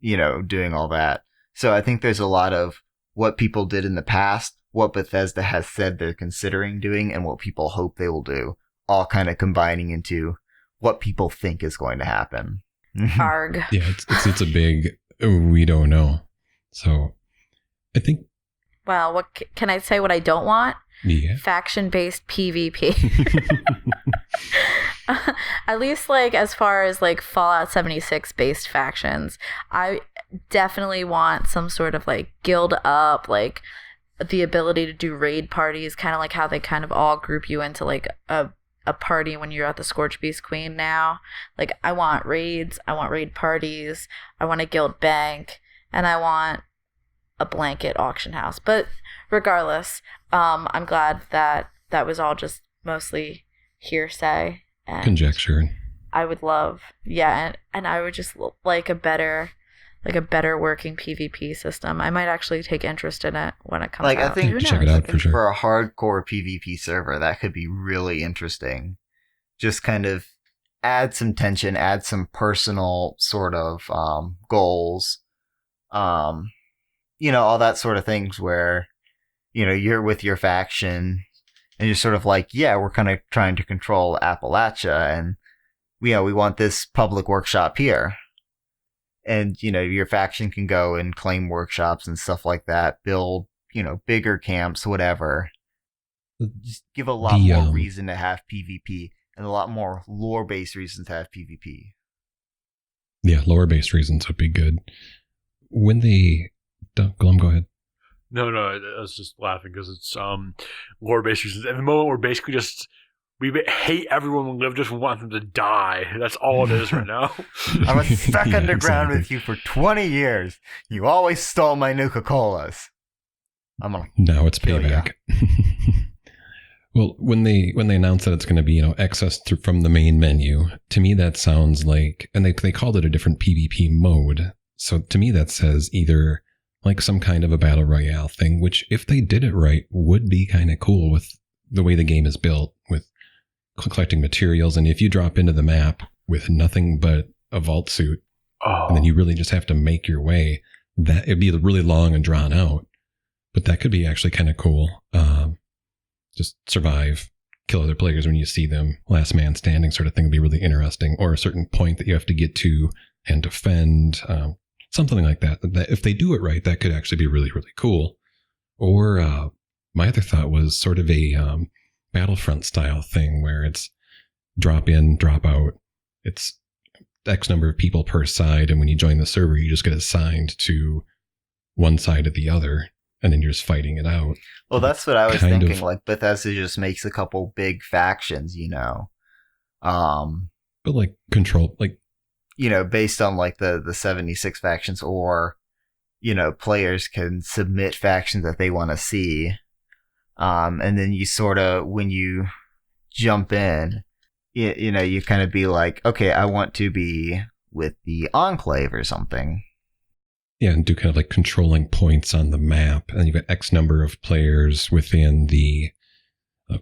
doing all that. So I think there's a lot of what people did in the past, what Bethesda has said they're considering doing, and what people hope they will do, all kind of combining into what people think is going to happen. Arg. Yeah, it's a big, we don't know. So I think. Well, what can I say what I don't want? Yeah. Faction-based PvP. At least like as far as like Fallout 76 based factions, I definitely want some sort of like guild up, like the ability to do raid parties, kind of like how they kind of all group you into like a party when you're at the Scorch Beast Queen now. Like, I want raids, I want raid parties, I want a guild bank, and I want a blanket auction house. But regardless, I'm glad that was all just mostly hearsay and conjecture. I would love, and I would just like a better working PvP system. I might actually take interest in it when it comes out. I think check it out for sure. For a hardcore PvP server, that could be really interesting. Just kind of add some tension, add some personal sort of goals, all that sort of things where, you're with your faction and you're sort of like, yeah, we're kind of trying to control Appalachia and, we want this public workshop here. And, your faction can go and claim workshops and stuff like that, build, bigger camps, whatever. Just give a lot more reason to have PvP and a lot more lore-based reasons to have PvP. Yeah, lore-based reasons would be good. When Glum, go ahead. No, I was just laughing because it's lore-based reasons. At the moment, we're basically just... We hate everyone we live, just want them to die. That's all it is right now. I was stuck underground with you for 20 years. You always stole my Nuka-Colas. Now it's payback. Well, when they announce that it's going to be, access from the main menu, to me that sounds like, and they called it a different PvP mode. So to me that says either like some kind of a battle royale thing, which if they did it right would be kind of cool with the way the game is built, with collecting materials. And if you drop into the map with nothing but a vault suit, and then you really just have to make your way, that it'd be really long and drawn out, but that could be actually kind of cool. Just survive, kill other players when you see them, last man standing sort of thing would be really interesting, or a certain point that you have to get to and defend, something like that. That if they do it right, that could actually be really, really cool. Or my other thought was sort of a Battlefront style thing where it's drop in, drop out. It's X number of people per side, and when you join the server, you just get assigned to one side or the other, and then you're just fighting it out. Well, that's what I was thinking. Like, Bethesda just makes a couple big factions, But like control, like, based on like the 76 factions, or, players can submit factions that they want to see. And then you sort of, when you jump in, you kind of be like, okay, I want to be with the Enclave or something. Yeah, and do kind of like controlling points on the map. And you've got X number of players within the,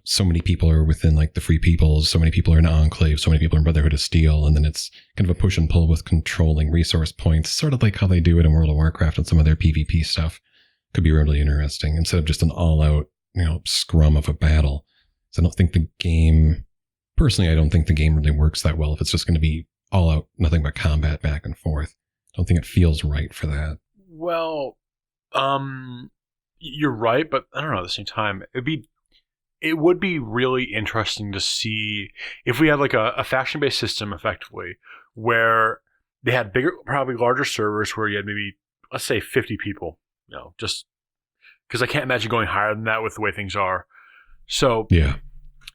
so many people are within like the Free Peoples, so many people are in Enclave, so many people are in Brotherhood of Steel. And then it's kind of a push and pull with controlling resource points, sort of like how they do it in World of Warcraft and some of their PvP stuff. Could be really interesting instead of just an all-out, scrum of a battle. So I don't think the game, personally, I don't think the game really works that well if it's just going to be all out, nothing but combat back and forth. I don't think it feels right for that. Well, you're right, but I don't know, at the same time, it would be really interesting to see if we had like a faction-based system effectively where they had bigger, probably larger servers where you had maybe, let's say 50 people, just because I can't imagine going higher than that with the way things are. So yeah,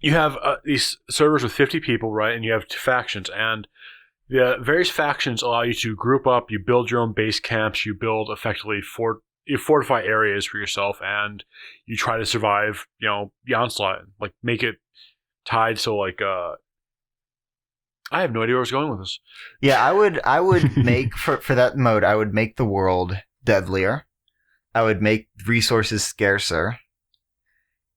you have these servers with 50 people, right? And you have 2 factions, and the various factions allow you to group up, you build your own base camps, you build effectively you fortify areas for yourself, and you try to survive, the onslaught, like make it tied. So like, I have no idea where I was going with this. Yeah, I would make for that mode, I would make the world deadlier. I would make resources scarcer,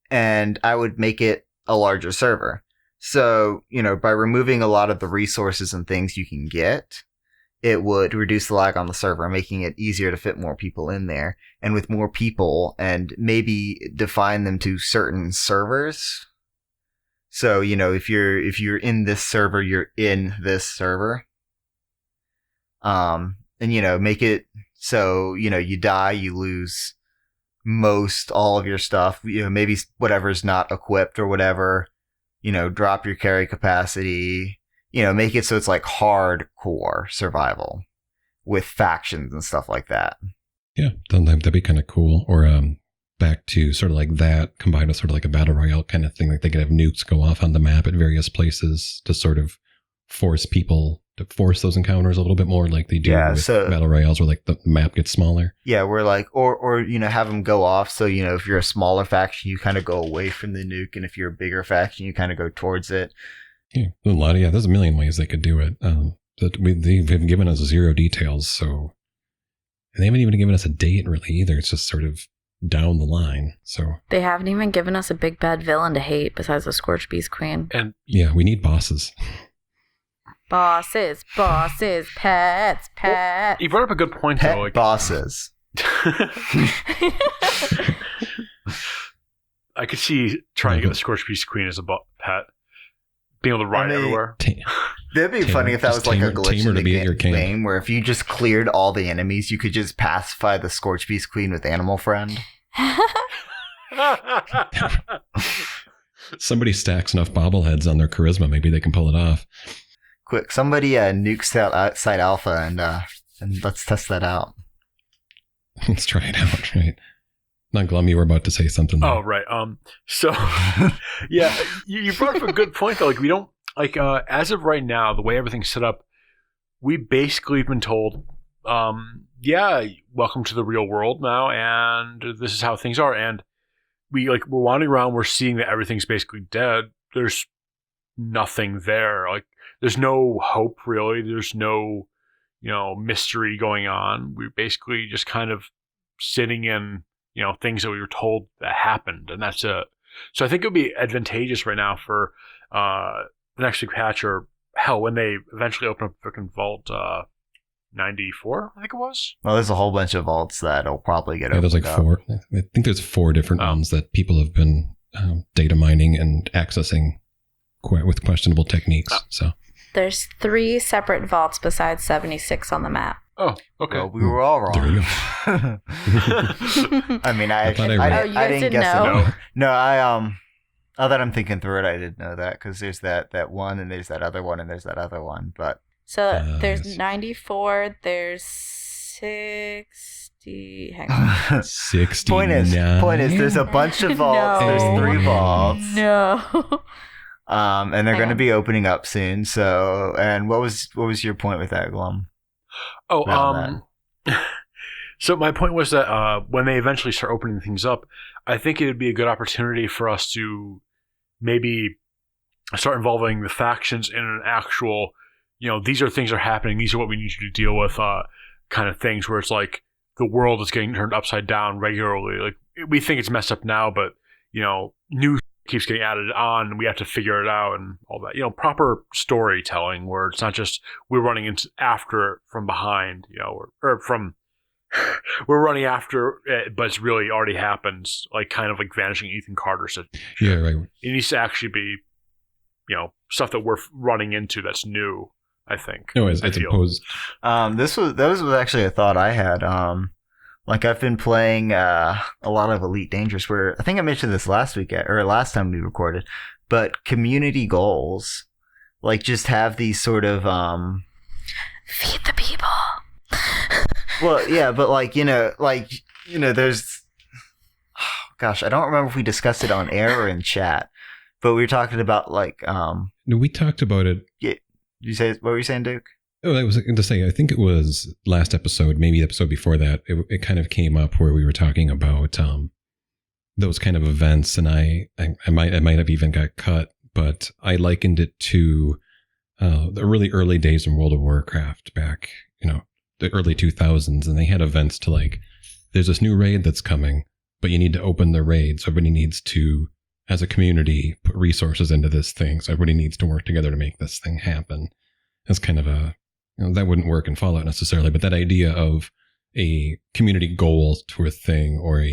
and I would make it a larger server. So, by removing a lot of the resources and things you can get, it would reduce the lag on the server, making it easier to fit more people in there. And with more people, and maybe define them to certain servers. So, if you're in this server, you're in this server. And, make it so, you die, you lose all of your stuff. Maybe whatever's not equipped or whatever, drop your carry capacity. Make it so it's like hardcore survival with factions and stuff like that. Yeah, that'd be kind of cool. Or back to sort of like that combined with sort of like a battle royale kind of thing. Like they could have nukes go off on the map at various places to sort of force people to force those encounters a little bit more, like they do with battle royales, where like the map gets smaller. Yeah, we're like, or have them go off. So if you're a smaller faction, you kind of go away from the nuke, and if you're a bigger faction, you kind of go towards it. Yeah, there's a million ways they could do it. They've given us 0 details, so they haven't even given us a date really either. It's just sort of down the line. So they haven't even given us a big bad villain to hate besides the Scorched Beast Queen. And yeah, we need bosses. Bosses, pets. Well, you brought up a good point, though. Like bosses. I could see trying to get the Scorched Beast Queen as a pet. Being able to ride everywhere. That'd be funny if that was like a glitch in the game where if you just cleared all the enemies, you could just pacify the Scorched Beast Queen with Animal Friend. Somebody stacks enough bobbleheads on their charisma, maybe they can pull it off. Quick, somebody nuke Site Alpha and let's test that out. Let's try it out, right? Not Glum, you were about to say something there. Oh, right. So, yeah, you brought up a good point, though. Like, we don't, like, as of right now, the way everything's set up, we basically have been told, yeah, welcome to the real world now, and this is how things are. And we're wandering around, we're seeing that everything's basically dead. There's nothing there. Like, there's no hope, really. There's no, mystery going on. We're basically just kind of sitting in, things that we were told that happened, and that's it. So I think it would be advantageous right now for the next week patch, or hell, when they eventually open up freaking Vault 94, I think it was. Well, there's a whole bunch of vaults that'll probably get opened. There's like 4. I think there's 4 different ones that people have been data mining and accessing with questionable techniques. So there's 3 separate vaults besides 76 on the map. Oh, okay. Well, we were all wrong. There you go. I mean, I didn't guess it. No, now that I'm thinking through it, I didn't know that, because there's that one, and there's that other one, and there's that other one. But so there's 94, there's 60. Hang on. 69. Point is, there's a bunch of vaults. No. There's 3 vaults. No. And they're going to be opening up soon. So, and what was your point with that, Glum? Oh, so my point was that when they eventually start opening things up, I think it would be a good opportunity for us to maybe start involving the factions in an actual, these are things that are happening, these are what we need you to deal with, kind of things, where it's like the world is getting turned upside down regularly. Like, we think it's messed up now, but, new keeps getting added on, and we have to figure it out and all that. Proper storytelling where it's not just we're running into after it from behind, or from we're running after it, but it's really already happened. Like kind of like Vanishing Ethan Carter. So yeah, right. It needs to actually be, stuff that we're running into that's new. I think. No, as opposed. That was actually a thought I had. Like I've been playing a lot of Elite Dangerous, where I think I mentioned this last time we recorded, but community goals, like just have these sort of feed the people. Well, yeah, but there's, gosh, I don't remember if we discussed it on air or in chat, but we were talking about No, we talked about it. Yeah. What were you saying, Duke? Oh, I was going to say, I think it was last episode, maybe the episode before that. It kind of came up where we were talking about those kind of events, and I might have even got cut, but I likened it to the really early days in World of Warcraft back, the early 2000s, and they had events to there's this new raid that's coming, but you need to open the raid, so everybody needs to, as a community, put resources into this thing. So everybody needs to work together to make this thing happen. It's kind of that wouldn't work in Fallout necessarily, but that idea of a community goal to a thing or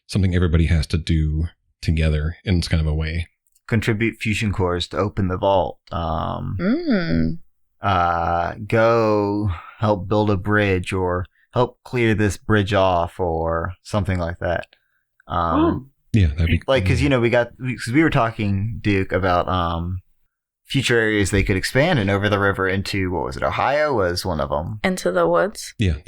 something everybody has to do together in kind of a way. Contribute fusion cores to open the vault. Go help build a bridge or help clear this bridge off or something like that. Yeah, that'd be because we were talking, Duke, about future areas they could expand, and over the river into, what was it, Ohio was one of them. Into the woods. Yeah,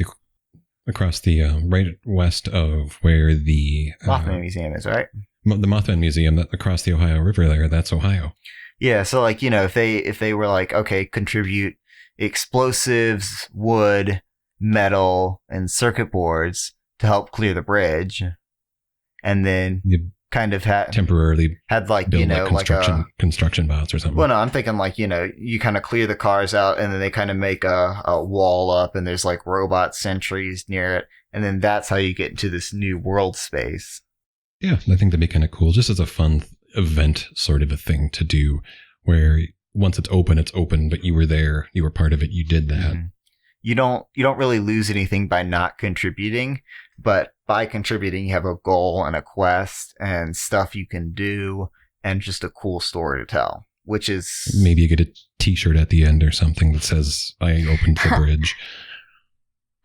across the right west of where the Mothman Museum is, right? The Mothman Museum, across the Ohio River there, that's Ohio. Yeah, so if they were okay, contribute explosives, wood, metal, and circuit boards to help clear the bridge. And then kind of temporarily had construction bots or something. Well, no, I'm thinking you kind of clear the cars out and then they kind of make a wall up and there's robot sentries near it. And then that's how you get into this new world space. Yeah, I think that'd be kind of cool. Just as a fun event sort of a thing to do where once it's open, but you were there, you were part of it, you did that. Mm-hmm. You don't really lose anything by not contributing, but by contributing, you have a goal and a quest and stuff you can do and just a cool story to tell, which is... Maybe you get a t-shirt at the end or something that says, I opened the bridge.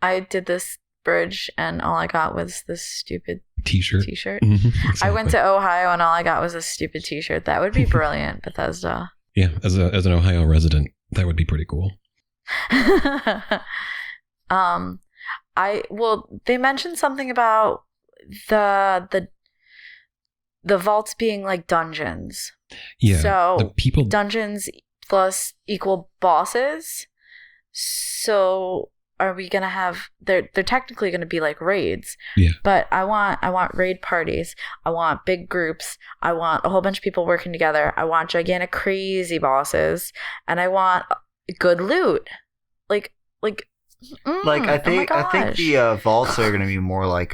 I did this bridge and all I got was this stupid t-shirt. Mm-hmm, exactly. I went to Ohio and all I got was a stupid t-shirt. That would be brilliant, Bethesda. Yeah, as an Ohio resident, that would be pretty cool. They mentioned something about the vaults being like dungeons. Yeah. So dungeons plus equal bosses. So are we gonna have? They're technically gonna be like raids. Yeah. But I want raid parties. I want big groups. I want a whole bunch of people working together. I want gigantic crazy bosses, and I want good loot. I think the vaults are going to be more like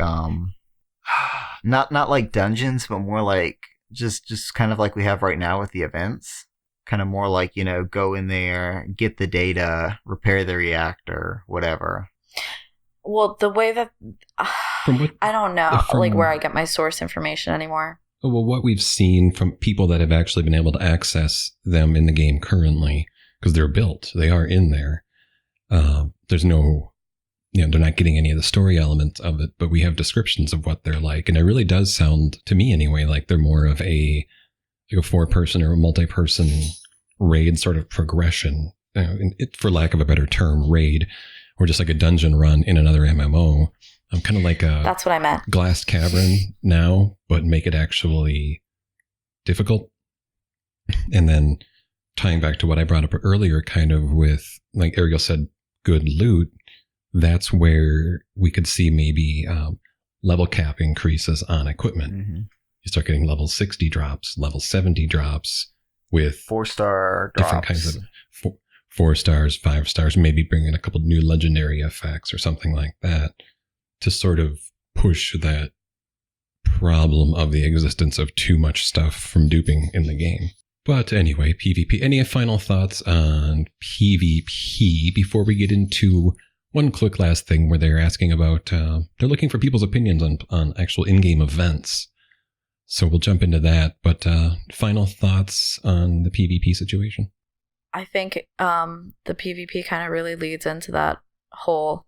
not like dungeons, but more like just kind of like we have right now with the events. Kind of more like, go in there, get the data, repair the reactor, whatever. Well, the way that I don't know where I get my source information anymore. Well, what we've seen from people that have actually been able to access them in the game currently, because they're built, they are in there. There's no, they're not getting any of the story elements of it, but we have descriptions of what they're like. And it really does sound, to me anyway, like they're more of a 4-person or a multi-person raid sort of progression, for lack of a better term, raid, or just like a dungeon run in another MMO. I'm kind of like that's what I meant. Glass Cavern now, but make it actually difficult. And then tying back to what I brought up earlier, kind of with, like Ariel said, good loot, that's where we could see maybe level cap increases on equipment. Mm-hmm. You start getting level 60 drops, level 70 drops with 4-star different drops. kinds of 4 stars, 5 stars, maybe bring in a couple new legendary effects or something like that to sort of push that problem of the existence of too much stuff from duping in the game. But anyway, PvP. Any final thoughts on PvP before we get into one quick last thing where they're asking about, they're looking for people's opinions on actual in-game events. So we'll jump into that. But final thoughts on the PvP situation? I think the PvP kind of really leads into that whole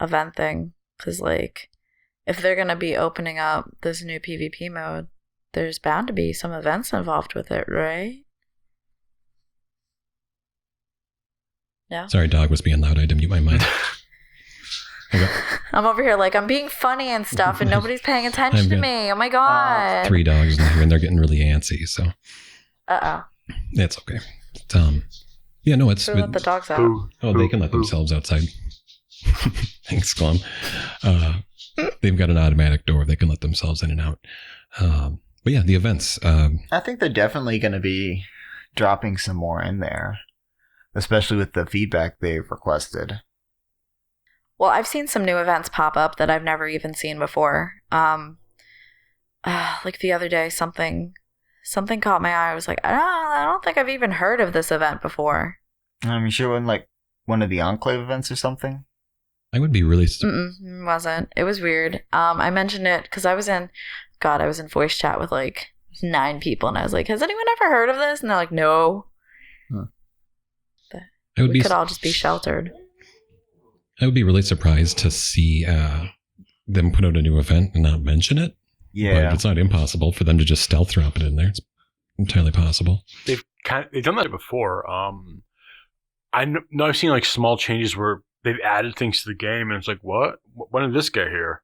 event thing. Because, like, if they're going to be opening up this new PvP mode, there's bound to be some events involved with it, right? Yeah. Sorry, dog was being loud. I had to mute my mic. Okay. I'm over here like I'm being funny and stuff, and nobody's paying attention to me. Oh my god! 3 dogs in here, and they're getting really antsy. So. It's okay. Yeah, no, it's. Let the dogs out. They can let themselves outside. Thanks, Glum. They've got an automatic door. They can let themselves in and out. But yeah, the events. I think they're definitely going to be dropping some more in there, especially with the feedback they've requested. Well, I've seen some new events pop up that I've never even seen before. Like the other day, something caught my eye. I was like, I don't think I've even heard of this event before. I'm sure when like one of the Enclave events or something. I would be really. It wasn't. It was weird. I mentioned it because I was in voice chat with like 9 people, and I was like, "Has anyone ever heard of this?" And they're like, "No." We could all just be sheltered. I would be really surprised to see them put out a new event and not mention it. Yeah, but it's not impossible for them to just stealth drop it in there. It's entirely possible. They've done that before. I've seen like small changes where they've added things to the game, and it's like, what? When did this get here?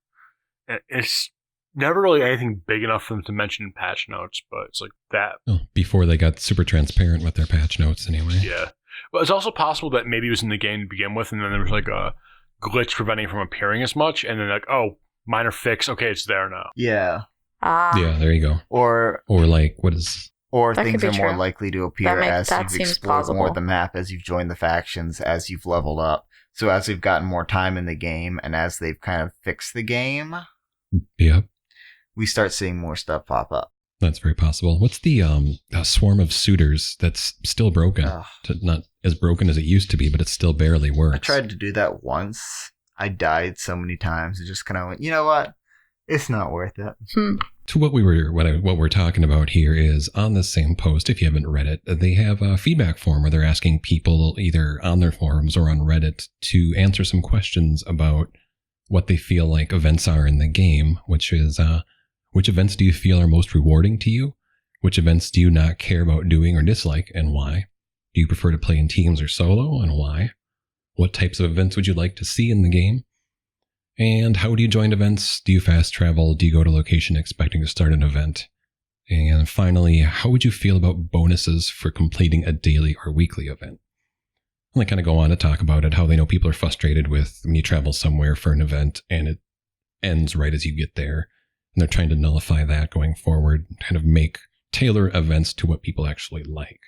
And it's never really anything big enough for them to mention in patch notes, but it's like that. Oh, before they got super transparent with their patch notes, anyway. Yeah. But it's also possible that maybe it was in the game to begin with, and then there was like a glitch preventing it from appearing as much, and then like, oh, minor fix, okay, it's there now. Yeah. Yeah, there you go. Or like, what is... Or things are more likely to appear as you've explored plausible. more of the map, as you've joined the factions, as you've leveled up. So as we've gotten more time in the game, and as they've kind of fixed the game, we start seeing more stuff pop up. That's very possible. What's the swarm of suitors that's still broken? Not as broken as it used to be, but it still barely works. I tried to do that once. I died so many times. It just kind of went, you know what? It's not worth it. To what we're talking about here is on the same post. If you haven't read it, they have a feedback form where they're asking people either on their forums or on Reddit to answer some questions about what they feel like events are in the game, which is which events do you feel are most rewarding to you? Which events do you not care about doing or dislike, and why? Do you prefer to play in teams or solo, and why? What types of events would you like to see in the game? And how do you join events? Do you fast travel? Do you go to location expecting to start an event? And finally, how would you feel about bonuses for completing a daily or weekly event? And they kind of go on to talk about it, how they know people are frustrated with when you travel somewhere for an event and it ends right as you get there. And they're trying to nullify that going forward, kind of tailor events to what people actually like.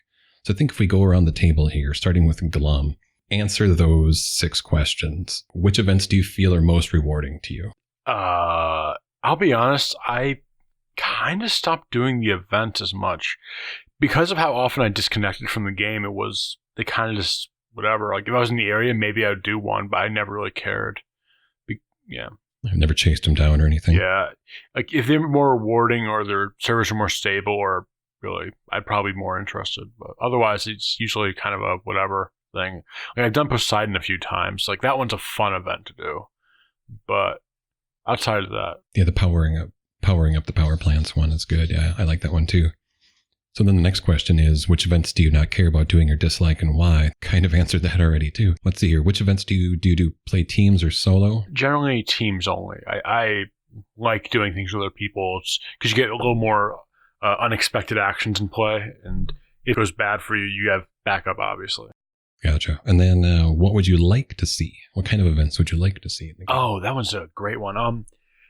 So I think if we go around the table here, starting with Glum, answer those 6 questions. Which events do you feel are most rewarding to you? I'll be honest, I kind of stopped doing the event as much. Because of how often I disconnected from the game, they kind of just, whatever. Like if I was in the area, maybe I would do one, but I never really cared. Yeah. I've never chased them down or anything. Yeah. Like if they're more rewarding or their servers are more stable, or really, I'd probably be more interested. But otherwise, it's usually kind of a whatever thing. Like I've done Poseidon a few times. Like that one's a fun event to do. But outside of that. Yeah, the powering up the power plants one is good. Yeah, I like that one too. So then the next question is, which events do you not care about doing or dislike, and why? Kind of answered that already too. Let's see here. Which events do you play teams or solo? Generally teams only. I like doing things with other people because you get a little more unexpected actions in play, and if it goes bad for you, you have backup, obviously. Gotcha. And then what would you like to see? What kind of events would you like to see in the game? Oh, that one's a great one.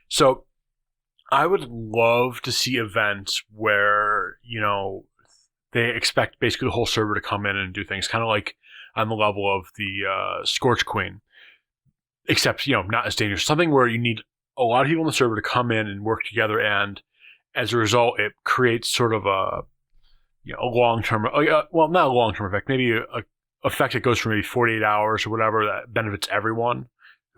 So I would love to see events where, they expect basically the whole server to come in and do things kind of like on the level of the Scorch Queen, except, not as dangerous. Something where you need a lot of people in the server to come in and work together, and as a result, it creates sort of a long-term, well, not a long-term effect, maybe a effect that goes for maybe 48 hours or whatever that benefits everyone.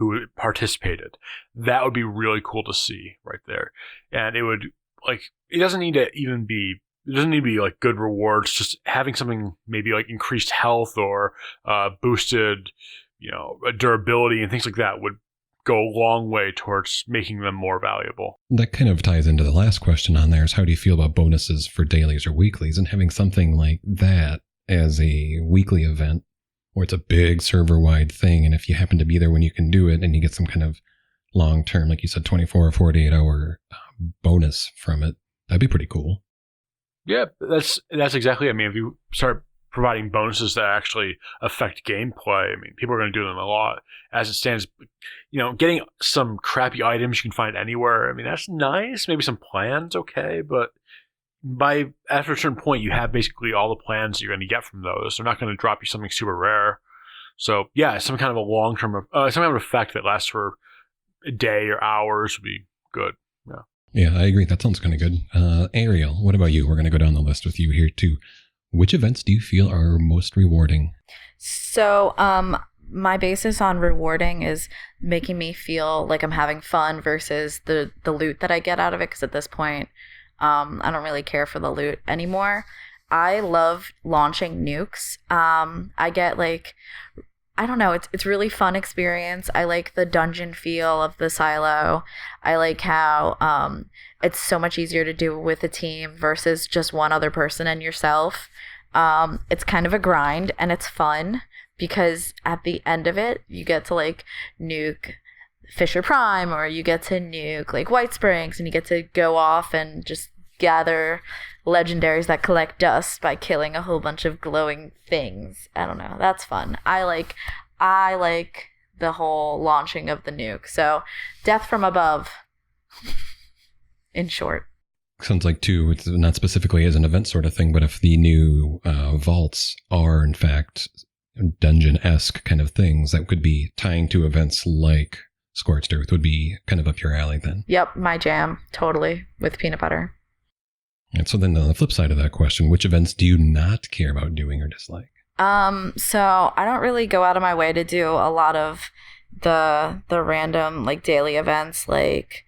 who participated. That would be really cool to see right there. And it would, like, it doesn't need to be like good rewards, just having something maybe like increased health or boosted, durability and things like that would go a long way towards making them more valuable. That kind of ties into the last question on there is, how do you feel about bonuses for dailies or weeklies, and having something like that as a weekly event where it's a big server-wide thing, and if you happen to be there when you can do it and you get some kind of long-term, like you said, 24 or 48 hour bonus from it, that'd be pretty cool. Yeah, that's exactly it. I mean, if you start providing bonuses that actually affect gameplay, I mean, people are going to do them a lot. As it stands, getting some crappy items you can find anywhere, I mean, that's nice. Maybe some plans, okay, but after a certain point, you have basically all the plans you're going to get from those. They're not going to drop you something super rare. So yeah, some kind of a long-term, some kind of effect that lasts for a day or hours would be good. Yeah. Yeah, I agree. That sounds kind of good. Ariel, what about you? We're going to go down the list with you here too. Which events do you feel are most rewarding? So, my basis on rewarding is making me feel like I'm having fun versus the loot that I get out of it. Because at this point, I don't really care for the loot anymore. I love launching nukes. I get like, I don't know, it's really fun experience. I like the dungeon feel of the silo. I like how it's so much easier to do with a team versus just one other person and yourself. It's kind of a grind and it's fun because at the end of it, you get to like nuke Fisher Prime, or you get to nuke like White Springs, and you get to go off and just gather legendaries that collect dust by killing a whole bunch of glowing things. I don't know. That's fun. I like the whole launching of the nuke. So death from above, in short. Sounds like, too, it's not specifically as an event sort of thing, but if the new vaults are, in fact, dungeon-esque kind of things, that could be tying to events like Scorched Earth would be kind of up your alley then. Yep, my jam, totally, with peanut butter. And so then on the flip side of that question, which events do you not care about doing or dislike? So I don't really go out of my way to do a lot of the random like daily events, like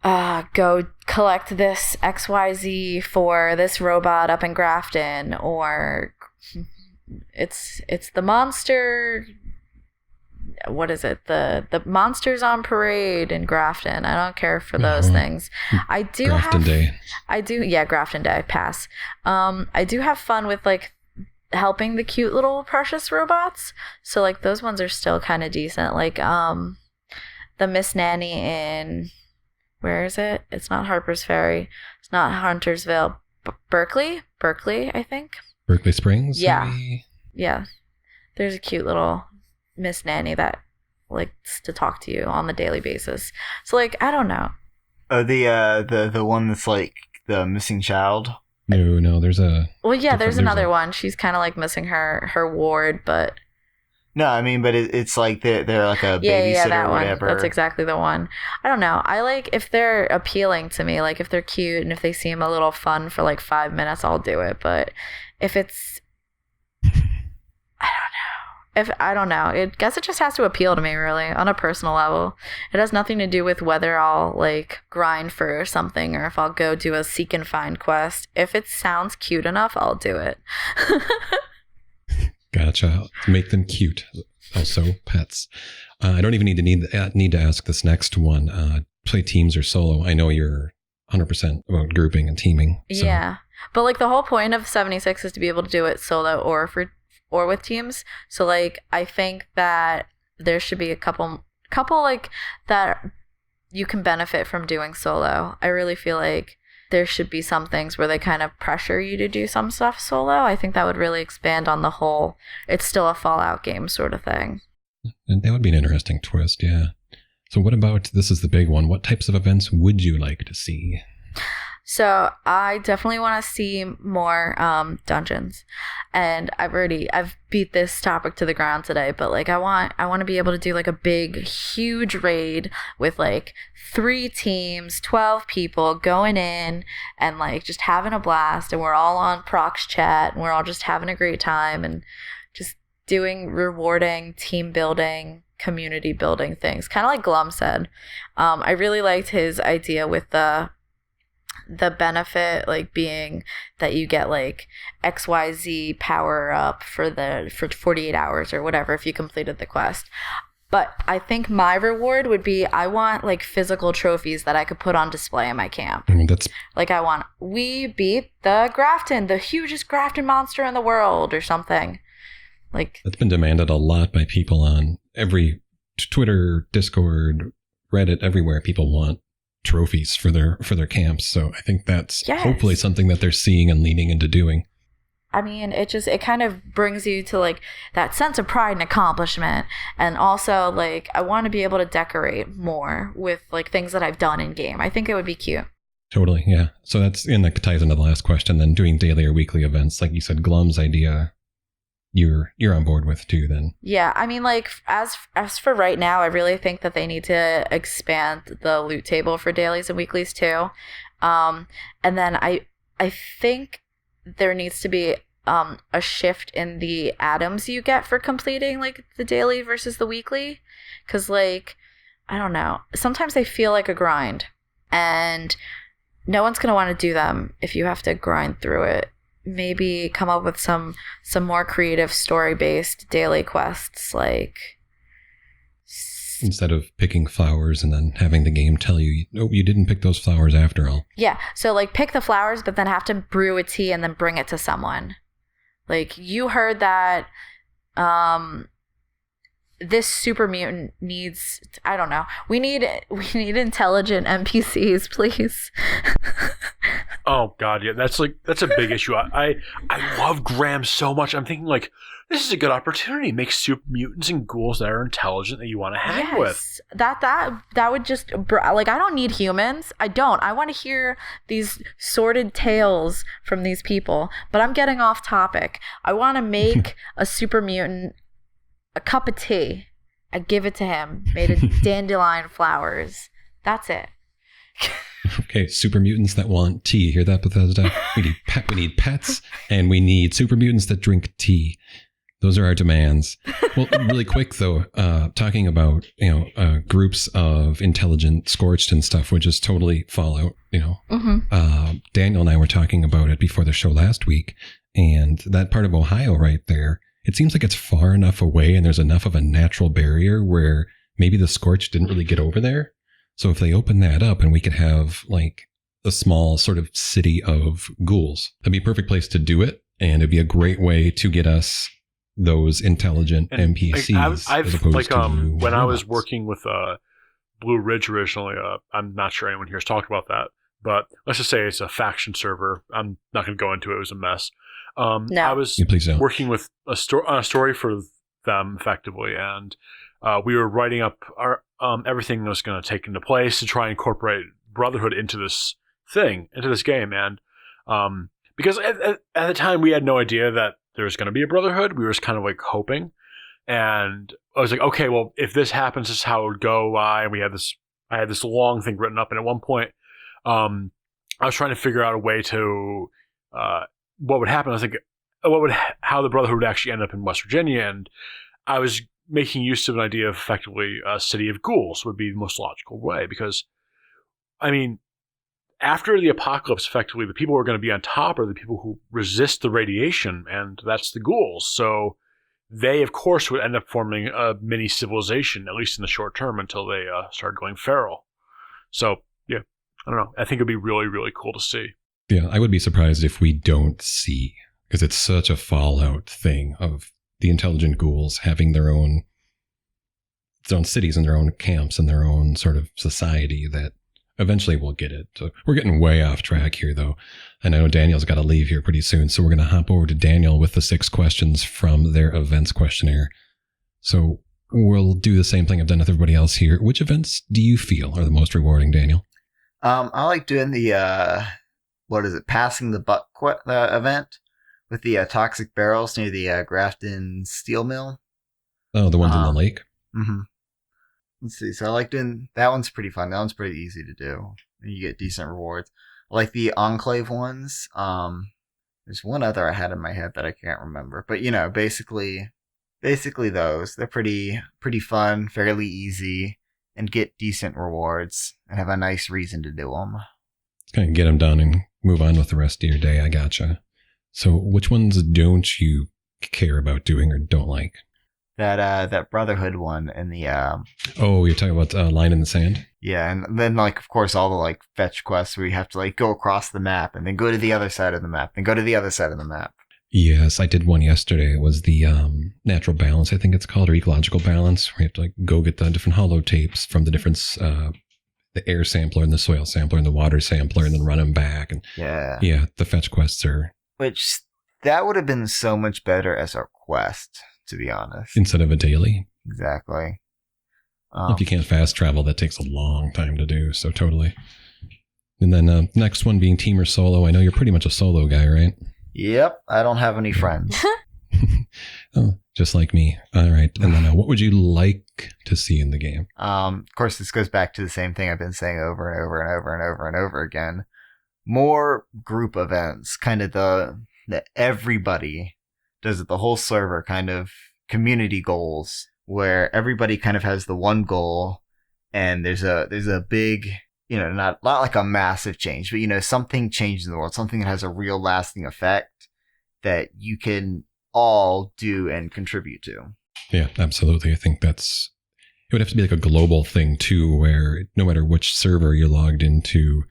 go collect this XYZ for this robot up in Grafton, or it's the monster. What is it? The monsters on parade in Grafton. I don't care for those things. I do Grafton Day. Yeah, Grafton Day. Pass. I do have fun with like helping the cute little precious robots. So like those ones are still kind of decent. Like the Miss Nanny in, where is it? It's not Harper's Ferry. It's not Huntersville. Berkeley, I think. Berkeley Springs. Yeah. Maybe? Yeah. There's a cute little Miss Nanny that likes to talk to you on the daily basis. So like, I don't know. Oh, the one that's like the missing child. No, there's a. Well, yeah, there's another one. She's kind of like missing her ward, but. No, I mean, but it's like they're like a babysitter that or whatever. One. That's exactly the one. I don't know. I like if they're appealing to me, like if they're cute and if they seem a little fun for like 5 minutes, I'll do it. But if it's, I don't know. I guess it just has to appeal to me, really, on a personal level. It has nothing to do with whether I'll like grind for something or if I'll go do a seek and find quest. If it sounds cute enough, I'll do it. Gotcha. Make them cute. Also, pets. I don't even need to ask this next one. Play teams or solo? I know you're 100% about grouping and teaming. So. Yeah, but like the whole point of 76 is to be able to do it solo or with teams. So like I think that there should be a couple like that you can benefit from doing solo. I really feel like there should be some things where they kind of pressure you to do some stuff solo. I think that would really expand on the whole it's still a Fallout game sort of thing. And that would be an interesting twist, yeah. So what about, this is the big one, what types of events would you like to see? So I definitely want to see more dungeons, and I've beat this topic to the ground today, but like I want to be able to do like a big, huge raid with like 3 teams, 12 people going in and like just having a blast, and we're all on Prox chat and we're all just having a great time and just doing rewarding team building community building things, kind of like Glum said. I really liked his idea with the benefit like being that you get like XYZ power up for 48 hours or whatever if you completed the quest. But I think my reward would be I want like physical trophies that I could put on display in my camp. I mean, that's like we beat the Grafton, the hugest Grafton monster in the world or something. Like that's been demanded a lot by people on every Twitter, Discord, Reddit, everywhere. People want trophies for their camps. So I think that's hopefully something that they're seeing and leaning into doing. I mean, it kind of brings you to like that sense of pride and accomplishment. And also like, I want to be able to decorate more with like things that I've done in game. I think it would be cute. Totally. Yeah. So that ties into the last question. Then doing daily or weekly events, like you said, Glum's idea, you're on board with too then. Yeah, I mean, like as for right now, I really think that they need to expand the loot table for dailies and weeklies too. And then I think there needs to be a shift in the atoms you get for completing like the daily versus the weekly, because like I don't know, sometimes they feel like a grind, and no one's gonna want to do them if you have to grind through it. Maybe come up with some more creative story-based daily quests, like instead of picking flowers and then having the game tell you, oh, you didn't pick those flowers after all. Yeah, so like pick the flowers, but then have to brew a tea and then bring it to someone. Like you heard that this super mutant needs, I don't know. We need intelligent NPCs, please. Oh God, yeah, that's a big issue. I love Graham so much. I'm thinking like this is a good opportunity. Make super mutants and ghouls that are intelligent that you want to hang with. That would just like I don't need humans. I don't. I want to hear these sordid tales from these people. But I'm getting off topic. I want to make a super mutant a cup of tea. I give it to him made of dandelion flowers. That's it. Okay, super mutants that want tea. Hear that, Bethesda? We need pets, and we need super mutants that drink tea. Those are our demands. Well, really quick though, talking about groups of intelligent scorched and stuff, which is totally Fallout. Daniel and I were talking about it before the show last week, and that part of Ohio right there. It seems like it's far enough away, and there's enough of a natural barrier where maybe the scorched didn't really get over there. So if they open that up and we could have like a small sort of city of ghouls, that'd be a perfect place to do it. And it'd be a great way to get us those intelligent NPCs. I've like when I was working with Blue Ridge originally, I'm not sure anyone here has talked about that, but let's just say it's a faction server. I'm not going to go into it. It was a mess. No. I was working with on a story for them effectively, and we were writing up our everything that was going to take into place to try and incorporate Brotherhood into this game. And because at the time we had no idea that there was going to be a Brotherhood, we were just kind of like hoping. And I was like, okay, well, if this happens, this is how it would go. And I had this long thing written up. And at one point, I was trying to figure out a way to, what would happen. I was like, how the Brotherhood would actually end up in West Virginia. And I was making use of an idea of effectively a city of ghouls would be the most logical way, because, I mean, after the apocalypse, effectively, the people who are going to be on top are the people who resist the radiation, and that's the ghouls. So they, of course, would end up forming a mini civilization, at least in the short term, until they start going feral. So, yeah, I don't know. I think it'd be really, really cool to see. Yeah, I would be surprised if we don't see, because it's such a Fallout thing of the intelligent ghouls having their own cities and their own camps and their own sort of society that eventually we'll get it. So we're getting way off track here, though. And I know Daniel's got to leave here pretty soon. So we're going to hop over to Daniel with the 6 questions from their events questionnaire. So we'll do the same thing I've done with everybody else here. Which events do you feel are the most rewarding, Daniel? I like doing the, passing the buck event with the toxic barrels near the Grafton steel mill. Oh, the ones in the lake? Mm-hmm. Let's see. So I like doing that one's pretty fun. That one's pretty easy to do. You get decent rewards. I like the Enclave ones. There's one other I had in my head that I can't remember. But, basically Basically those. They're pretty fun, fairly easy, and get decent rewards, and have a nice reason to do them. Kind of get them done and move on with the rest of your day. I gotcha. So which ones don't you care about doing or don't like? That Brotherhood one and the Oh, you're talking about Line in the Sand? Yeah, and then like of course all the like fetch quests where you have to like go across the map and then go to the other side of the map and go to the other side of the map. Yes, I did one yesterday. It was the natural balance, I think it's called, or ecological balance, where you have to like go get the different holotapes from the different the air sampler and the soil sampler and the water sampler, and then run them back. And yeah, the fetch quests are, which that would have been so much better as a quest, to be honest, instead of a daily. Exactly. If you can't fast travel, that takes a long time to do. So totally. And then next one being team or solo. I know you're pretty much a solo guy, right? Yep, I don't have any friends. Oh, just like me. All right. And then what would you like to see in the game? Of course, this goes back to the same thing I've been saying over and over and over and over and over again. More group events, kind of the everybody does it, the whole server kind of community goals, where everybody kind of has the one goal, and there's a big, not like a massive change, but something changed in the world, something that has a real lasting effect that you can all do and contribute to. Yeah, absolutely. I think it would have to be like a global thing too, where no matter which server you're logged into,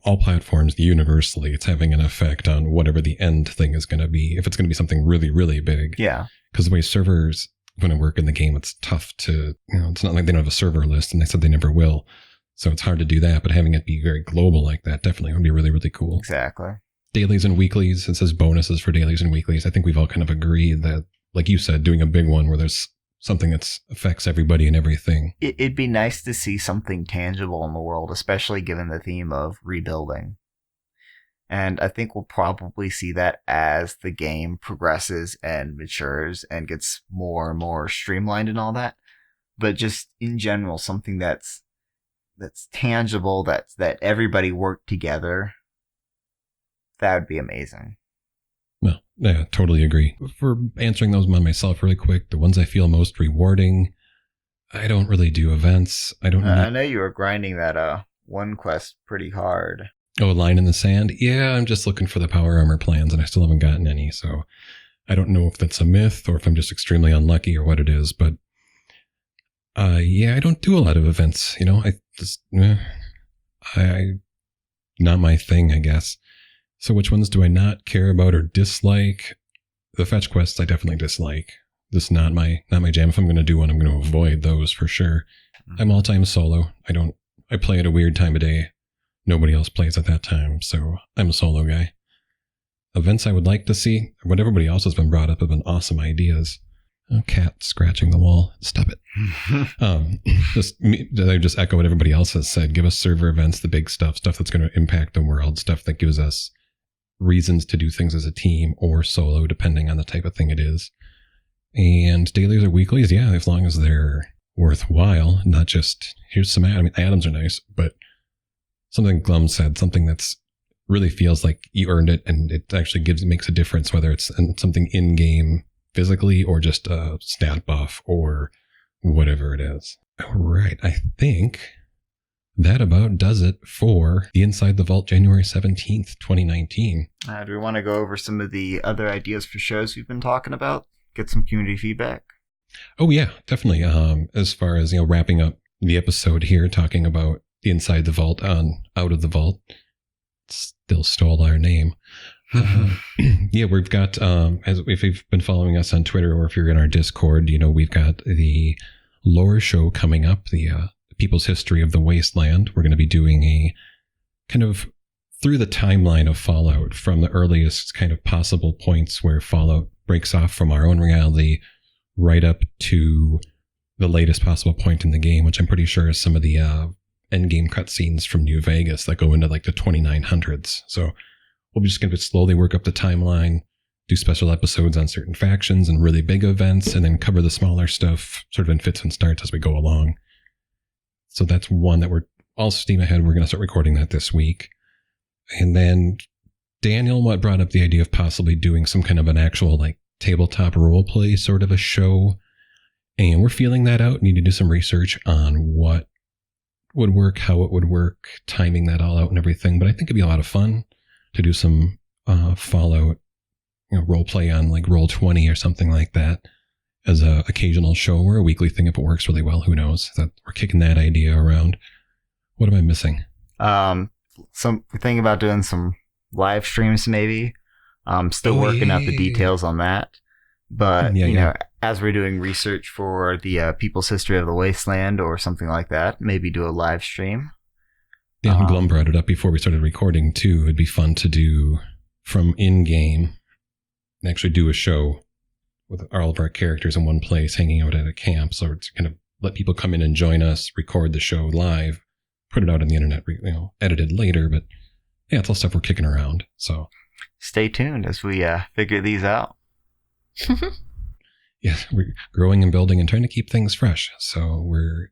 all platforms universally, it's having an effect on whatever the end thing is going to be. If it's going to be something really, really big. Yeah. Because the way servers going to work in the game, it's tough to, it's not like they don't have a server list, and they said they never will. So it's hard to do that, but having it be very global like that definitely would be really, really cool. Exactly. Dailies and weeklies. It says bonuses for dailies and weeklies. I think we've all kind of agreed that, like you said, doing a big one where there's something that affects everybody and everything. It'd be nice to see something tangible in the world, especially given the theme of rebuilding. And I think we'll probably see that as the game progresses and matures and gets more and more streamlined and all that. But just in general, something that's tangible, that everybody worked together, that would be amazing. Well, yeah, totally agree. For answering those by myself really quick, the ones I feel most rewarding, I don't really do events. I know you were grinding that one quest pretty hard. Oh, Line in the Sand? Yeah, I'm just looking for the power armor plans, and I still haven't gotten any, so I don't know if that's a myth or if I'm just extremely unlucky or what it is, but yeah, I don't do a lot of events, I not my thing, I guess. So which ones do I not care about or dislike? The fetch quests I definitely dislike. This is not my jam. If I'm going to do one, I'm going to avoid those for sure. I'm all-time solo. I play at a weird time of day. Nobody else plays at that time, so I'm a solo guy. Events I would like to see, what everybody else has been brought up have been awesome ideas. Oh, cat scratching the wall. Stop it. I just echo what everybody else has said. Give us server events, the big stuff that's going to impact the world, stuff that gives us reasons to do things as a team or solo, depending on the type of thing it is. And dailies or weeklies, yeah, as long as they're worthwhile, not just, here's some, atoms are nice, but something Glum said, something that's really feels like you earned it and it actually makes a difference, whether it's something in-game physically or just a stat buff or whatever it is. All right, I think that about does it for the Inside the Vault January 17th, 2019. Do we want to go over some of the other ideas for shows we've been talking about? Get some community feedback? Oh, yeah, definitely. As far as, wrapping up the episode here, talking about the Inside the Vault on Out of the Vault. Still stole our name. Yeah, we've got, if you've been following us on Twitter or if you're in our Discord, we've got the lore show coming up, the People's History of the Wasteland. We're going to be doing a kind of through the timeline of Fallout from the earliest kind of possible points where Fallout breaks off from our own reality right up to the latest possible point in the game, which I'm pretty sure is some of the end-game cutscenes from New Vegas that go into like the 2900s. So we'll be just going to slowly work up the timeline, do special episodes on certain factions and really big events, and then cover the smaller stuff sort of in fits and starts as we go along. So that's one that we're all steam ahead. We're going to start recording that this week. And then Daniel brought up the idea of possibly doing some kind of an actual like tabletop roleplay sort of a show. And we're feeling that out. Need to do some research on what would work, how it would work, timing that all out and everything. But I think it'd be a lot of fun to do some Fallout, roleplay on like Roll20 or something like that as a occasional show or a weekly thing if it works really well. Who knows? That we're kicking that idea around. What am I missing? Some thinking about doing some live streams maybe. Still working out the details on that. But you know, as we're doing research for the People's History of the Wasteland or something like that, maybe do a live stream. Yeah, Glum brought it up before we started recording too. It'd be fun to do from in-game and actually do a show with all of our characters in one place, hanging out at a camp. So it's kind of let people come in and join us, record the show live, put it out on the internet, edited later. But yeah, it's all stuff we're kicking around. So stay tuned as we figure these out. Yeah, we're growing and building and trying to keep things fresh. So we're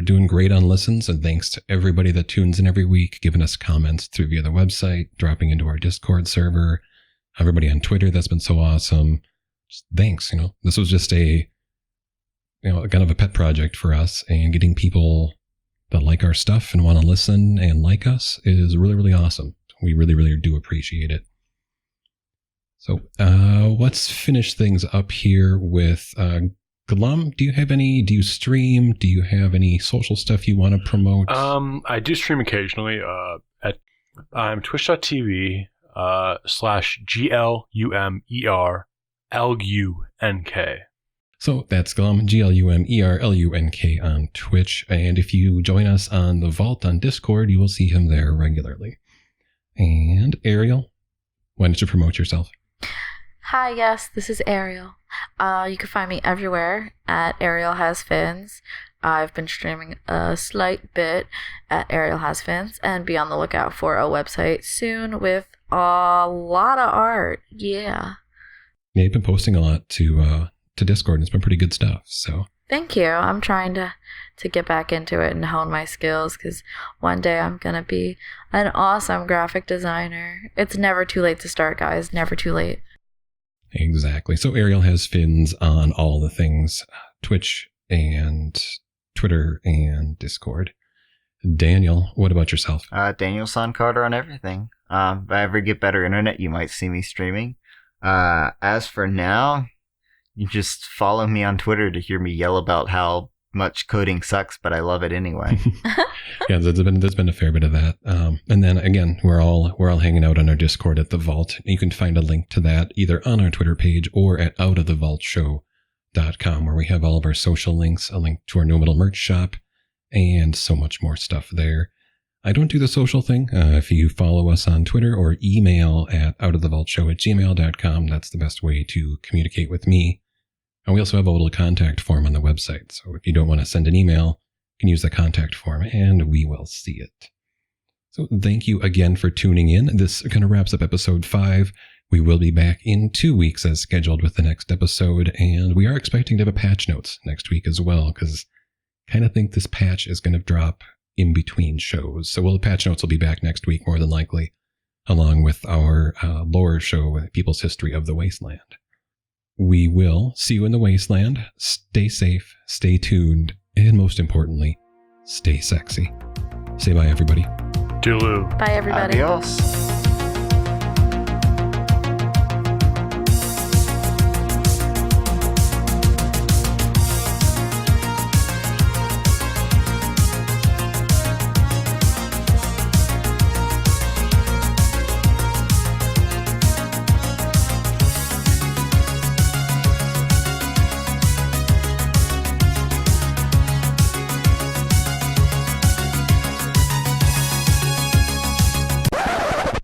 doing great on listens, and thanks to everybody that tunes in every week, giving us comments through via the website, dropping into our Discord server, everybody on Twitter that's been so awesome. Just thanks. This was just a kind of a pet project for us, and getting people that like our stuff and want to listen and like us is really, really awesome. We really, really do appreciate it. So let's finish things up here with Glum. Do you stream? Do you have any social stuff you want to promote? I do stream occasionally at twitch.tv /GLUMERLUNK. So that's Glum, GLUMERLUNK on Twitch. And if you join us on the Vault on Discord, you will see him there regularly. And Ariel, why don't you promote yourself? Hi, yes, this is Ariel. You can find me everywhere at Ariel Has Fins. I've been streaming a slight bit at Ariel Has Fins, and be on the lookout for a website soon with a lot of art. Yeah, you've been posting a lot to Discord, and it's been pretty good stuff. So thank you. I'm trying to get back into it and hone my skills, because one day I'm gonna be an awesome graphic designer. It's never too late to start, guys. Never too late. Exactly. So Ariel Has Fins on all the things, Twitch and Twitter and Discord. Daniel, what about yourself? Daniel Son Carter on everything. If I ever get better internet, you might see me streaming. As for now, you just follow me on Twitter to hear me yell about how much coding sucks, but I love it anyway. Yeah, there's been a fair bit of that. And then again, we're all hanging out on our Discord at the Vault. You can find a link to that either on our Twitter page or at outofthevaultshow.com, where we have all of our social links, a link to our No Middle merch shop, and so much more stuff there. I don't do the social thing. If you follow us on Twitter or email at outofthevaultshow@gmail.com, that's the best way to communicate with me. And we also have a little contact form on the website. So if you don't want to send an email, you can use the contact form and we will see it. So thank you again for tuning in. This kind of wraps up episode 5. We will be back in 2 weeks as scheduled with the next episode. And we are expecting to have a patch notes next week as well, because I kind of think this patch is going to drop in between shows. So the patch notes will be back next week, more than likely, along with our lore show, People's History of the Wasteland. We will see you in the wasteland. Stay safe, stay tuned, and most importantly, stay sexy. Say bye, everybody. Toodaloo. Bye, everybody. Adios.